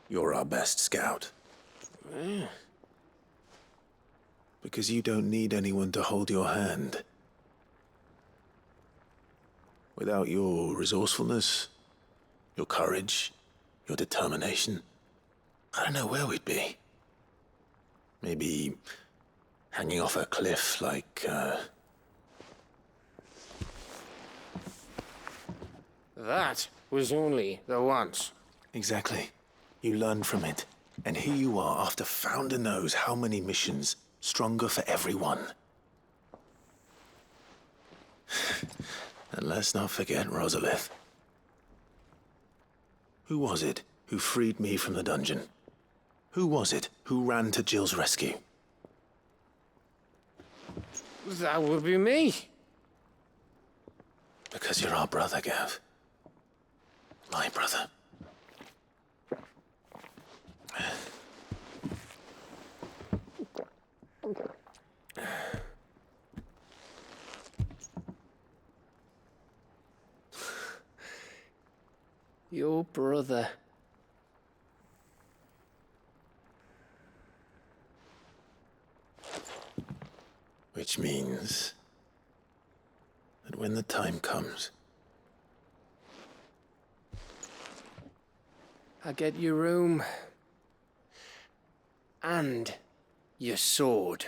you're our best scout? Because you don't need anyone to hold your hand. Without your resourcefulness, your courage, your determination, I don't know where we'd be. Maybe hanging off a cliff like, That was only the once. Exactly. You learn from it. And here you are after founder knows how many missions. Stronger for everyone. And let's not forget Rosalith. Who was it who freed me from the dungeon? Who was it who ran to Jill's rescue? That would be me. Because you're our brother, Gav. My brother. Your brother. Which means that when the time comes, I get your room. And your sword.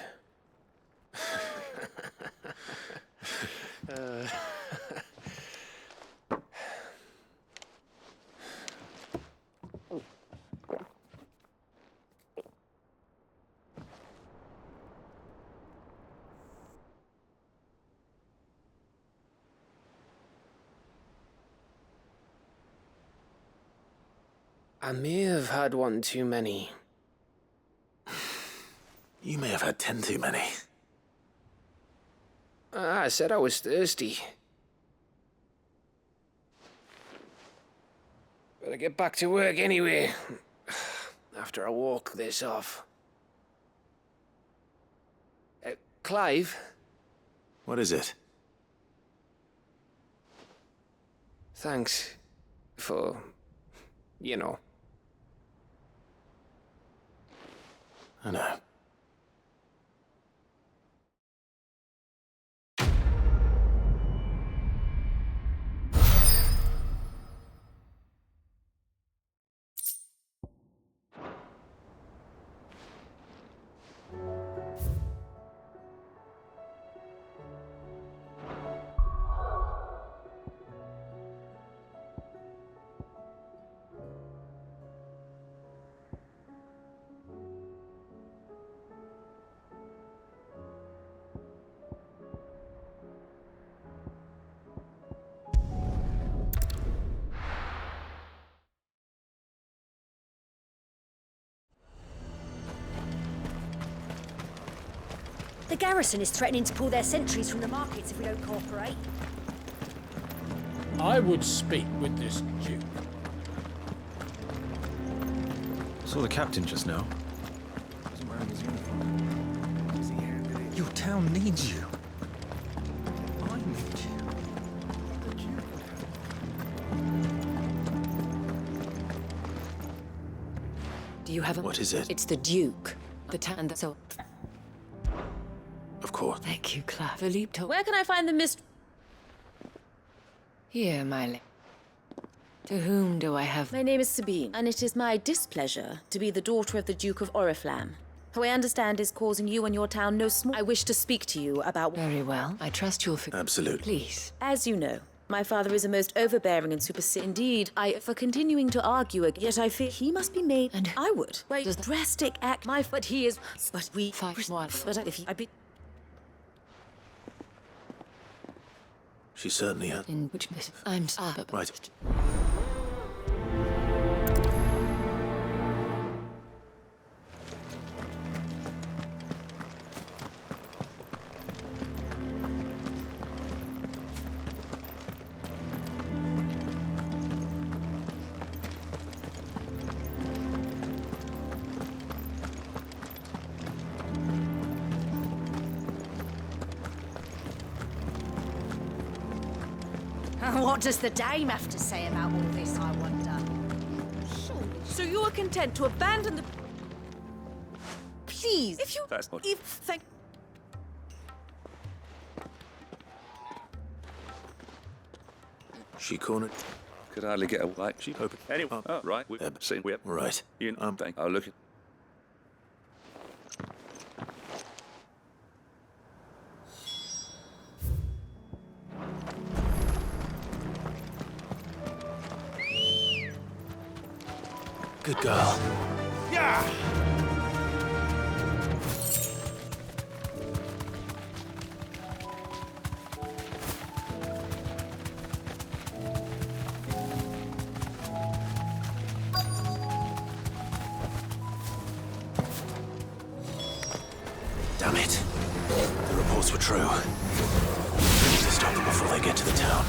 I may have had one too many. you may have had 10 too many. I said I was thirsty. Better get back to work anyway. After I walk this off. Clive? What is it? Thanks for, you know. I know. The garrison is threatening to pull their sentries from the markets if we don't cooperate. I would speak with this Duke. Saw the captain just now. Wasn't wearing his uniform. Your town needs you. I need you. Do you have a... What is it? It's the Duke. The town that's so... Of course. Thank you, Clive. Philippe told... Where can I find the Here, my lady. To whom do I have... My name is Sabine, and it is my displeasure to be the daughter of the Duke of Oriflamme, who I understand is causing you and your town no small... I wish to speak to you about... Very well. I trust you'll... Absolutely. Please. As you know, my father is a most overbearing and superstitious. Indeed, for continuing to argue, yet I fear he must be made... And I would. Wait, does drastic act... But he is... But we... Five one. But if he... I be... She certainly had. In which I'm... Right. What does the dame have to say about all this, I wonder? So you are content to abandon the... Please, if you... That's not... Thank... She cornered... Could hardly get a white sheep open. Anyway, right, we've seen we're right. You know, thank. Oh, look. Good girl. Yeah! Damn it. The reports were true. We need to stop them before they get to the town.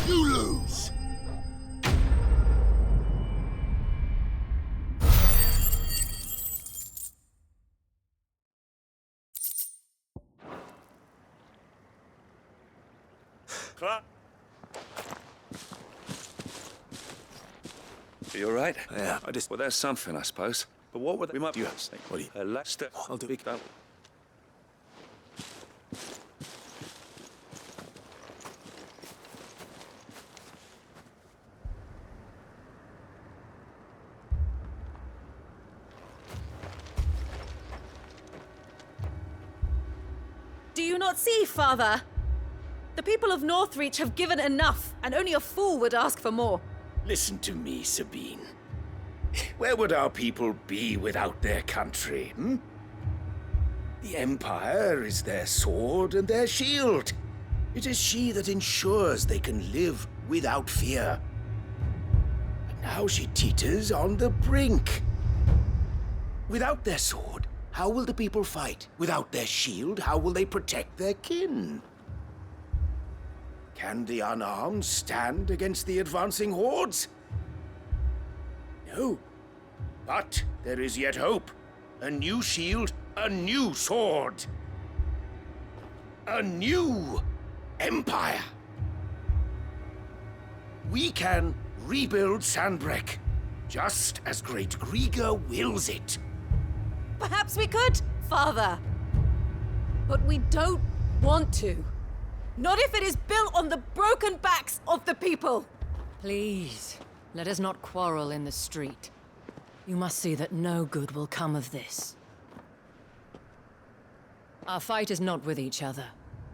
You lose. You all right? Yeah, Well, there's something, I suppose. But what would we might... You have to What do you... Lester... I'll do big... Do you not see, Father? The people of Northreach have given enough, and only a fool would ask for more. Listen to me, Sabine. Where would our people be without their country, The Empire is their sword and their shield. It is she that ensures they can live without fear. And now she teeters on the brink. Without their sword, how will the people fight? Without their shield, how will they protect their kin? Can the unarmed stand against the advancing hordes? No. But there is yet hope. A new shield, a new sword. A new empire. We can rebuild Sandbreck, just as Great Grieger wills it. Perhaps we could, Father. But we don't want to. Not if it is built on the broken backs of the people. Please, let us not quarrel in the street. You must see that no good will come of this. Our fight is not with each other,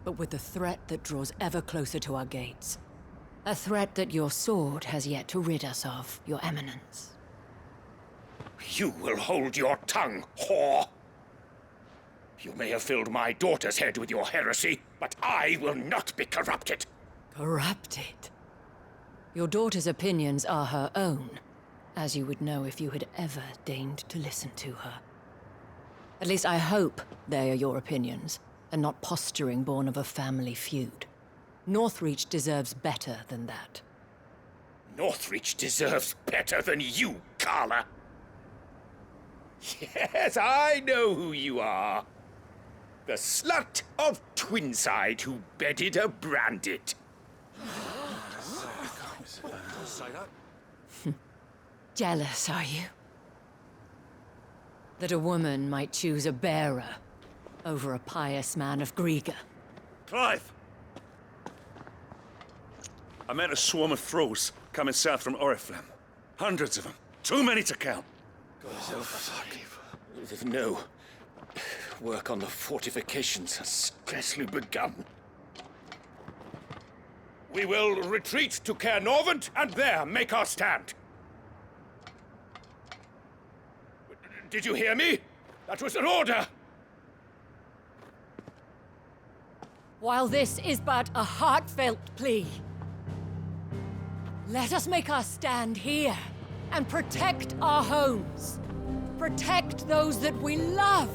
but with the threat that draws ever closer to our gates. A threat that your sword has yet to rid us of, Your Eminence. You will hold your tongue, whore! You may have filled my daughter's head with your heresy, but I will not be corrupted. Corrupted? Your daughter's opinions are her own, as you would know if you had ever deigned to listen to her. At least I hope they are your opinions, and not posturing born of a family feud. Northreach deserves better than that. Northreach deserves better than you, Carla. Yes, I know who you are. The slut of Twinside who bedded a Branded. Jealous, are you? That a woman might choose a bearer over a pious man of Grieger. Clive! I met a swarm of thralls coming south from Oriflamme. Hundreds of them. Too many to count. Oh, fuck. No. Work on the fortifications has scarcely begun. We will retreat to Caernarvon and there make our stand. Did you hear me? That was an order! While this is but a heartfelt plea, let us make our stand here and protect our homes. Protect those that we love.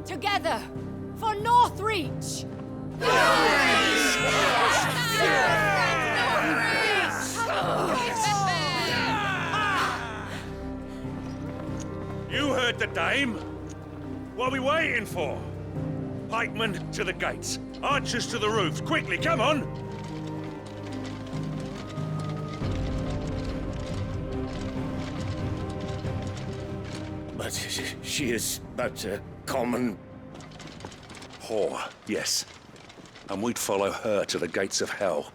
Together, for Northreach! You heard the dame. What are we waiting for? Pikemen to the gates. Archers to the roofs. Quickly, come on! But she is but a common... whore, yes. And we'd follow her to the gates of hell.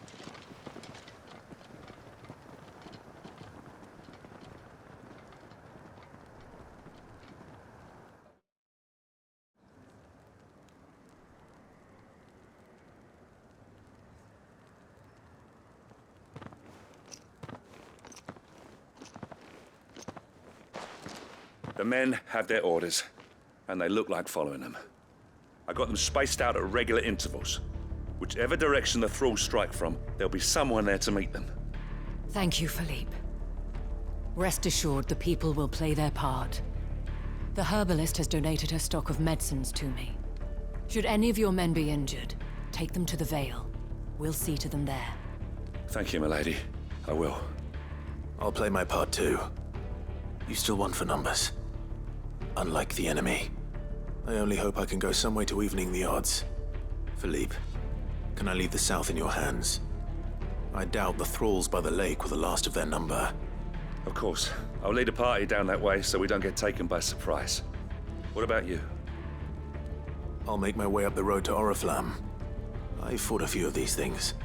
The men have their orders, and they look like following them. I got them spaced out at regular intervals. Whichever direction the thralls strike from, there'll be someone there to meet them. Thank you, Philippe. Rest assured, the people will play their part. The herbalist has donated her stock of medicines to me. Should any of your men be injured, take them to the Vale. We'll see to them there. Thank you, milady. I will. I'll play my part too. You still won for numbers. Unlike the enemy. I only hope I can go some way to evening the odds. Philippe, can I leave the south in your hands? I doubt the thralls by the lake were the last of their number. Of course. I'll lead a party down that way so we don't get taken by surprise. What about you? I'll make my way up the road to Oriflamme. I fought a few of these things.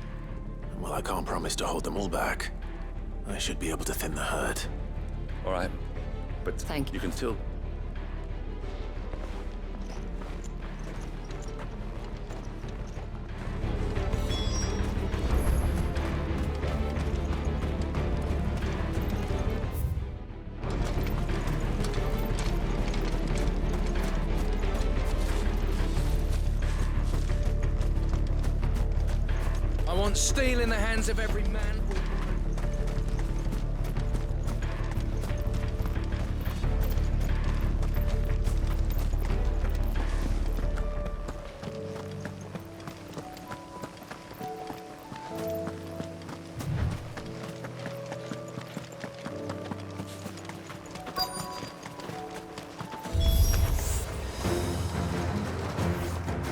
And while I can't promise to hold them all back, I should be able to thin the herd. All right. But thank you. You can still... I want steel in the hands of every man.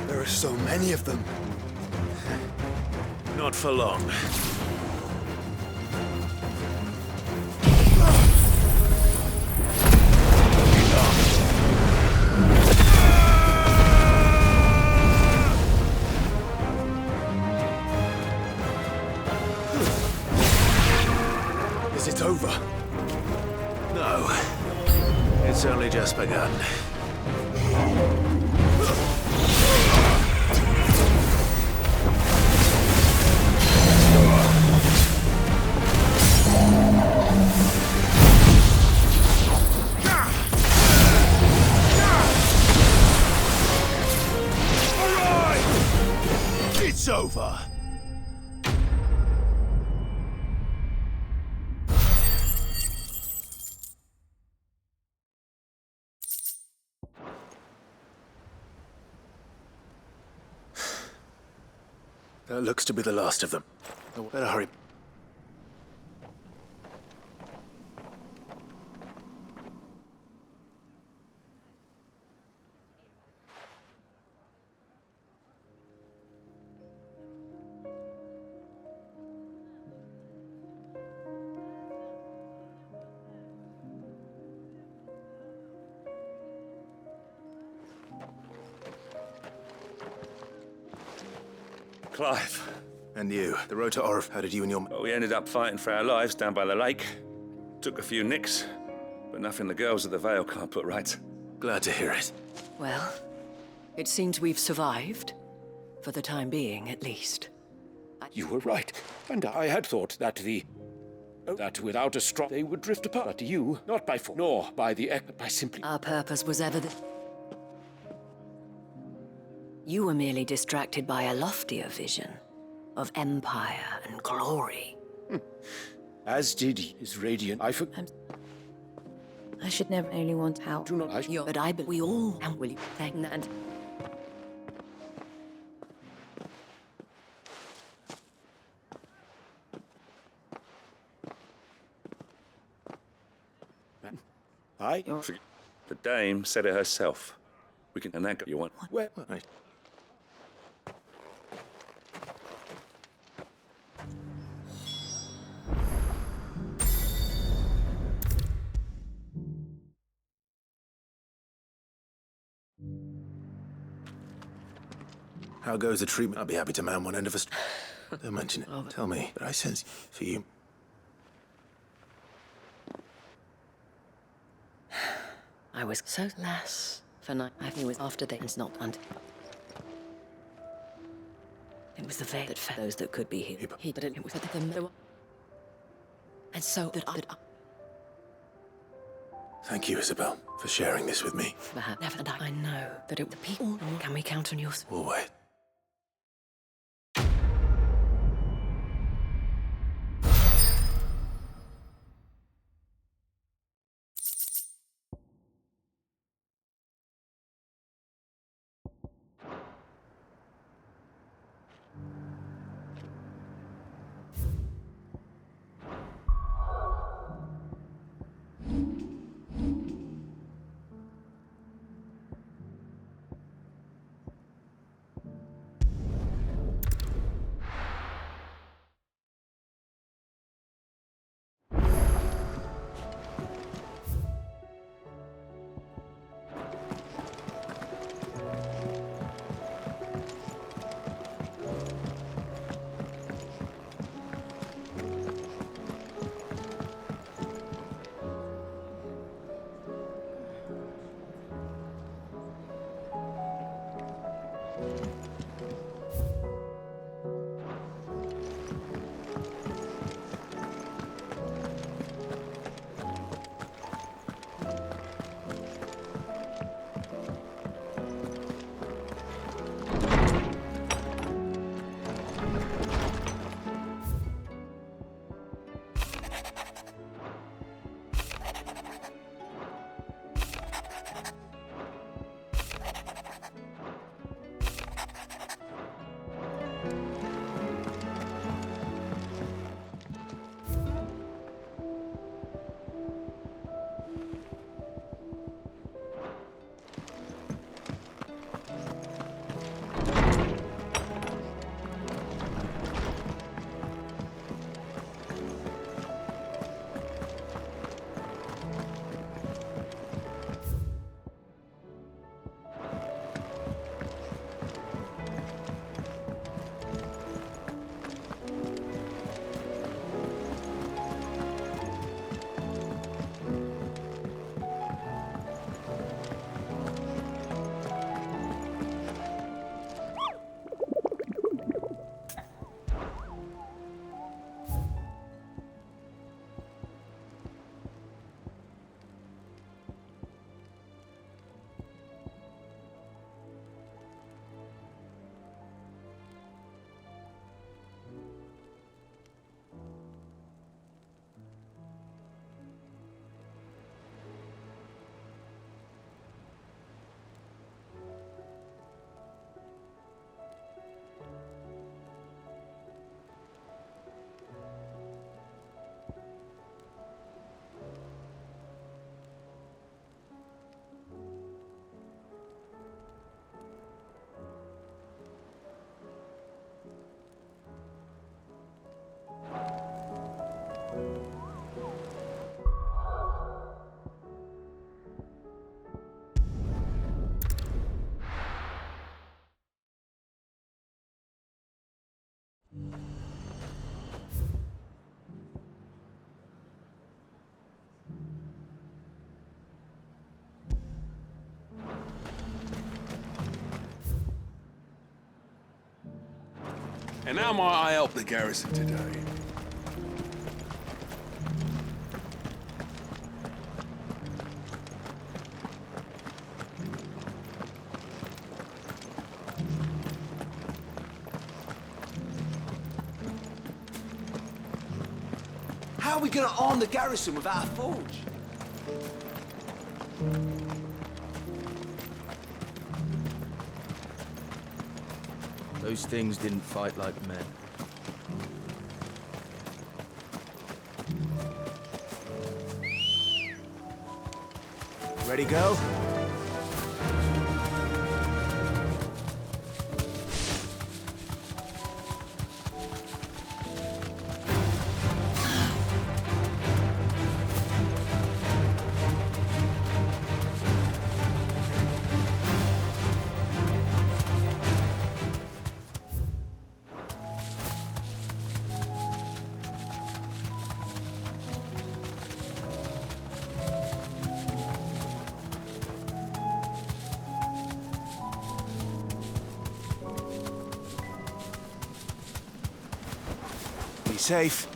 There are so many of them. Not for long. Is it over? No. It's only just begun. It's over. That looks to be the last of them. Better hurry. Clive. And you, the road to Orif, how did you and your... Well, we ended up fighting for our lives down by the lake. Took a few nicks, but nothing the girls at the Vale can't put right. Glad to hear it. Well, it seems we've survived. For the time being, at least. You were right, and I had thought that that without a strong they would drift apart. But you, not by force, nor by by simply... Our purpose was ever the... You were merely distracted by a loftier vision of empire and glory. As did his radiant... I should never only want help. Do not... But I bet we all... And will you thank that? The dame said it herself. We can... And that you want... Well, How goes the treatment? I'll be happy to man one end of a... Don't mention it. Tell me, but I sense for you. I was so less for night. I knew it after they and not and it was the veil that fed those that could be here. But it was them. And so that I. Thank you, Isabel, for sharing this with me. Perhaps never that I know that it the people. Can we count on yours? Always. And how might I help the garrison today? How are we gonna arm the garrison without a forge? Those things didn't fight like men. Ready, go? Be safe.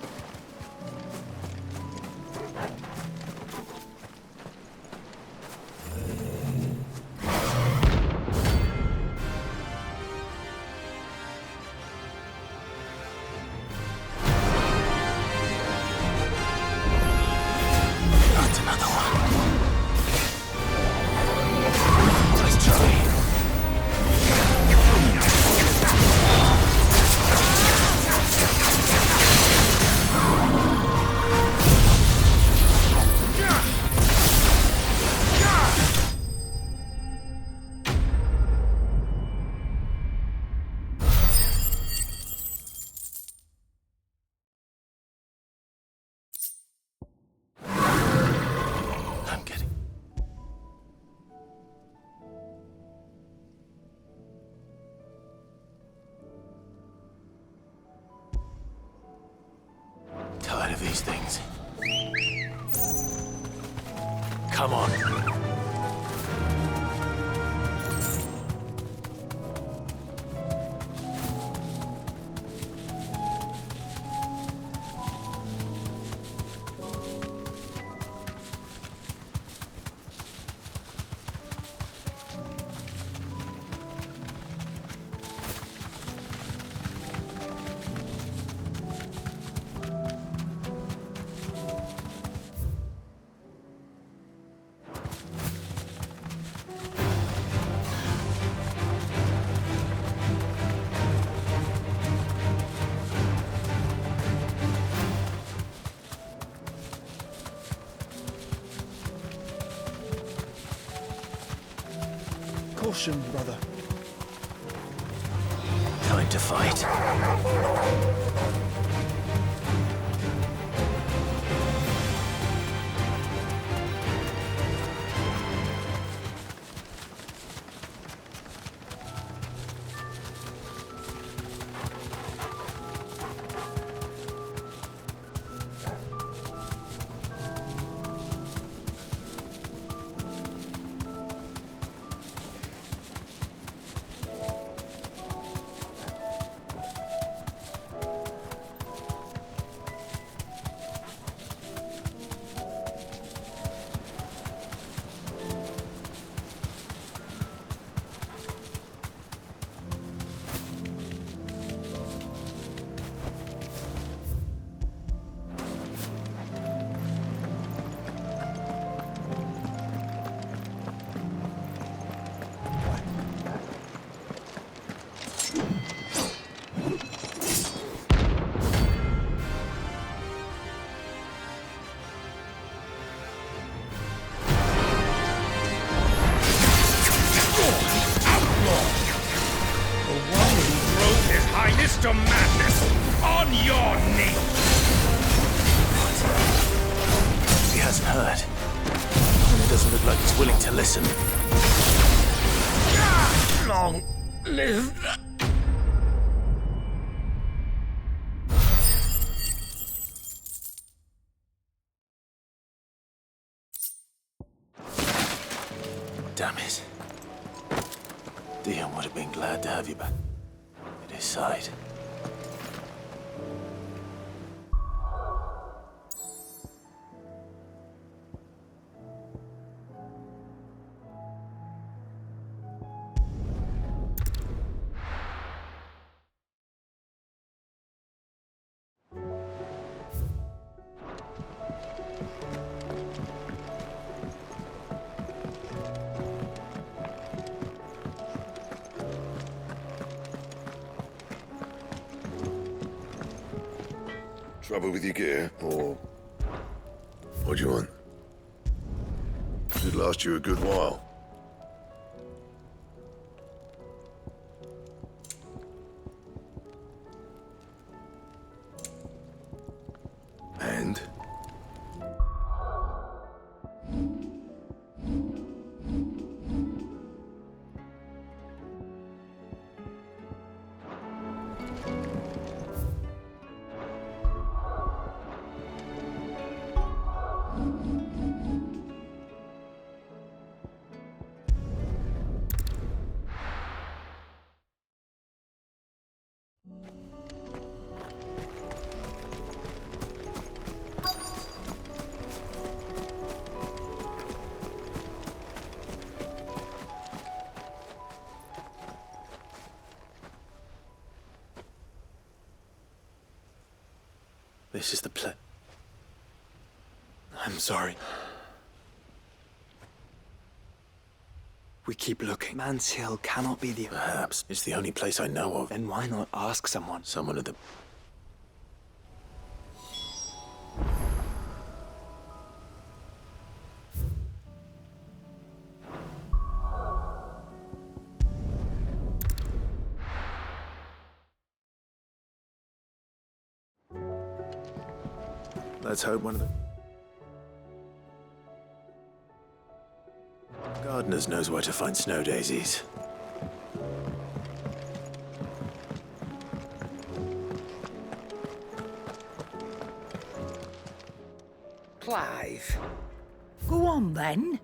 Tired of these things. Come on. Caution, brother. Time to fight. To madness! On your knee! He hasn't heard. And it doesn't look like he's willing to listen. Long live... Damn it. Dion would have been glad to have you back at his side. Trouble with your gear, or what do you want? Should last you a good while. And? This is the place. I'm sorry. We keep looking. Man's Hill cannot be the... Perhaps it's the only place I know of. Then why not ask someone? Someone at the... Let's hope one of the... Gardeners knows where to find snow daisies. Clive. Go on, then.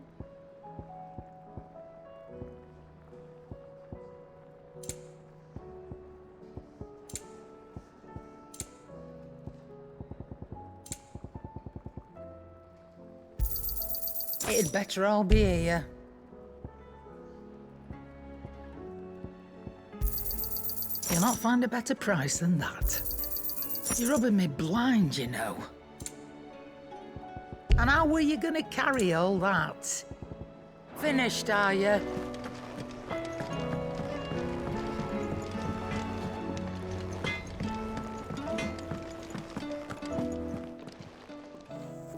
It'd better all be here. You'll not find a better price than that. You're rubbing me blind, you know. And how were you gonna carry all that? Finished, are you?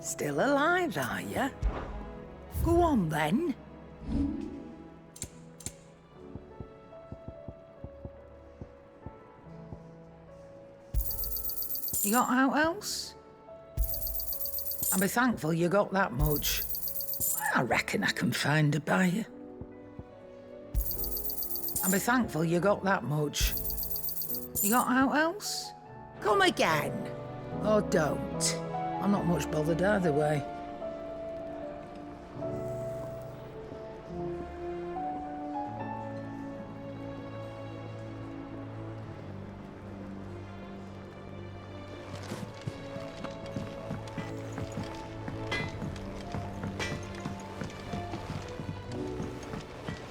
Still alive, are you? Go on, then. You got out else? I'll be thankful you got that much. I reckon I can find a buyer. I'll be thankful you got that much. You got out else? Come again. Or don't. I'm not much bothered either way.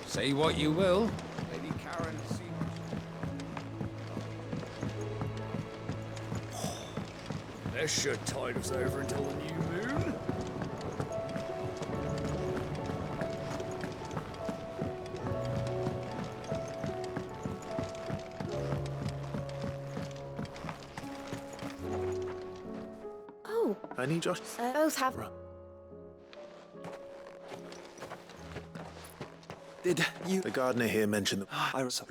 Say what you will. Lady Karen This should tide us over until the new moon. Oh. I need Josh. Both have... Did you... The gardener here mentioned the... I was...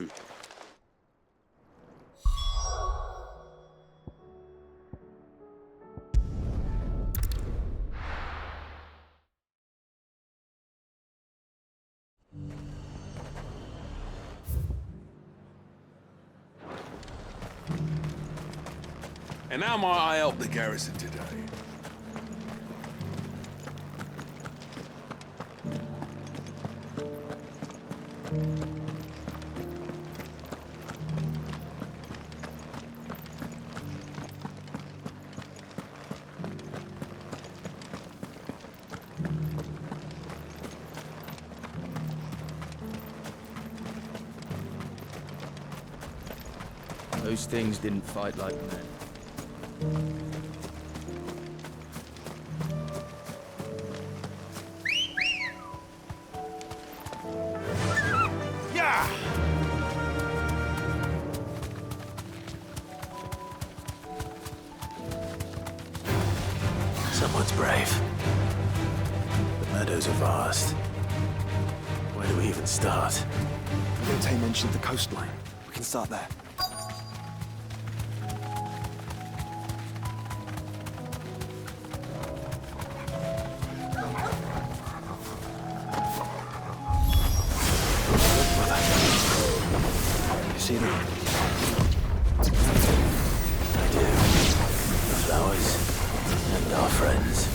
And how might I help the garrison today? Those things didn't fight like men. Yeah! Someone's brave. The meadows are vast. Where do we even start? Tay mentioned the coastline. We can start there. See them? I do. The flowers and our friends.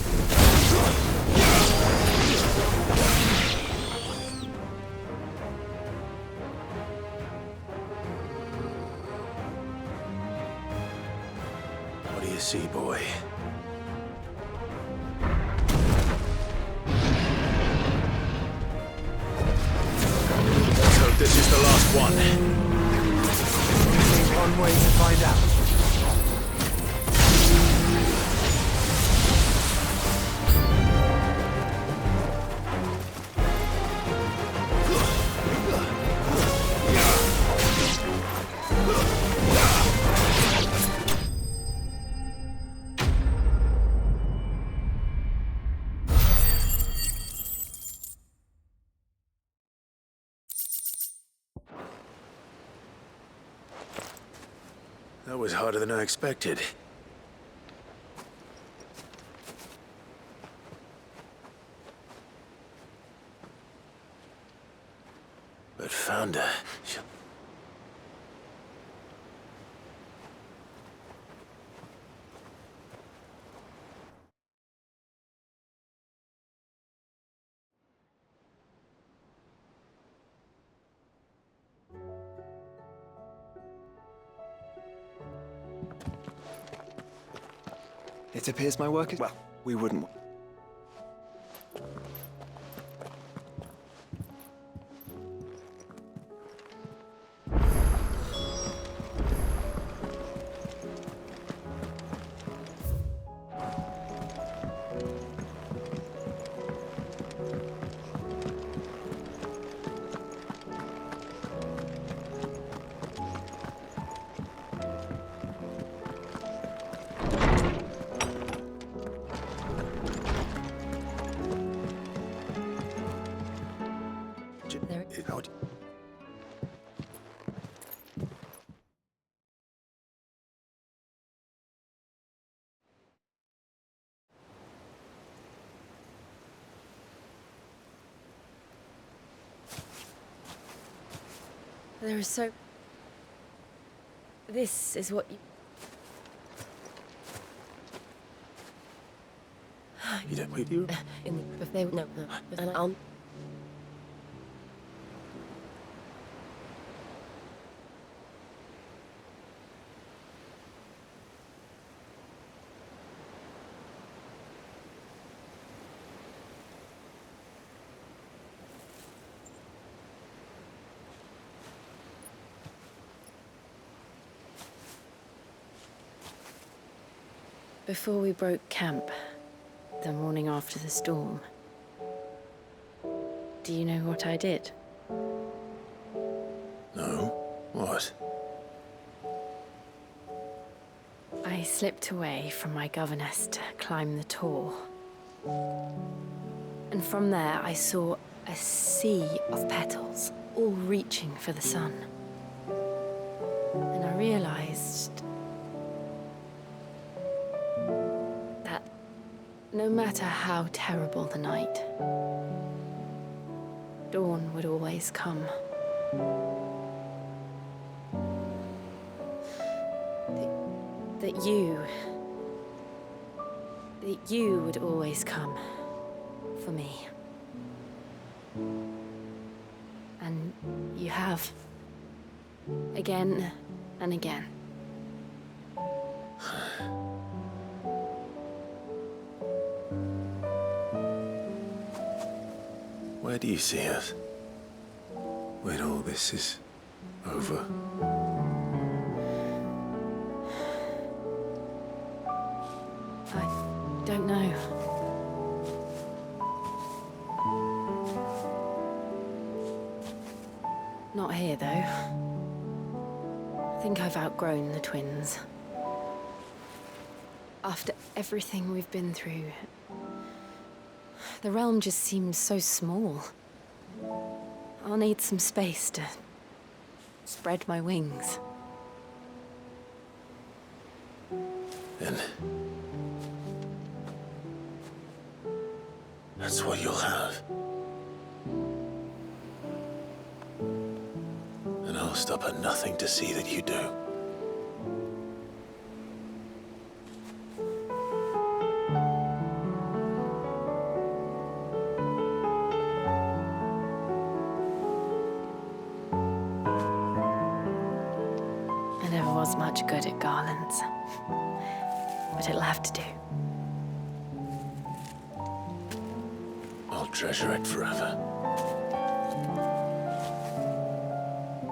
What do you see, boy? Let's hope this is the last one. One way to find out. That was harder than I expected. But found her. It appears my work is... Well, we wouldn't... There is so... This is what you... You don't wait you? If they... No, and I'll... Before we broke camp, the morning after the storm, do you know what I did? No. What? I slipped away from my governess to climb the tor. And from there I saw a sea of petals, all reaching for the sun. And I realized that no matter how terrible the night, dawn would always come. That you would always come for me. And you have. Again and again. Where do you see us? When all this is over? I don't know. Not here, though. I think I've outgrown the twins. After everything we've been through, the realm just seems so small. I'll need some space to spread my wings. Then that's what you'll have. And I'll stop at nothing to see that you do. I never was much good at garlands, but it'll have to do. I'll treasure it forever.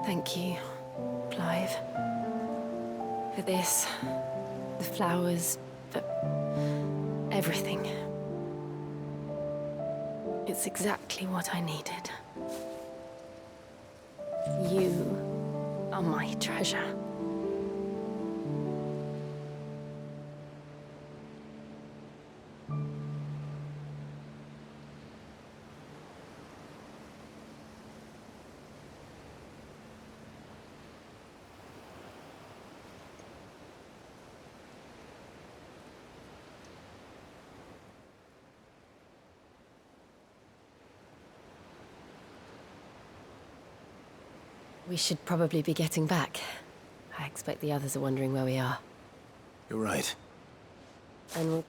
Thank you, Clive. For this, the flowers, for everything. It's exactly what I needed. You are my treasure. We should probably be getting back. I expect the others are wondering where we are. You're right. And we'll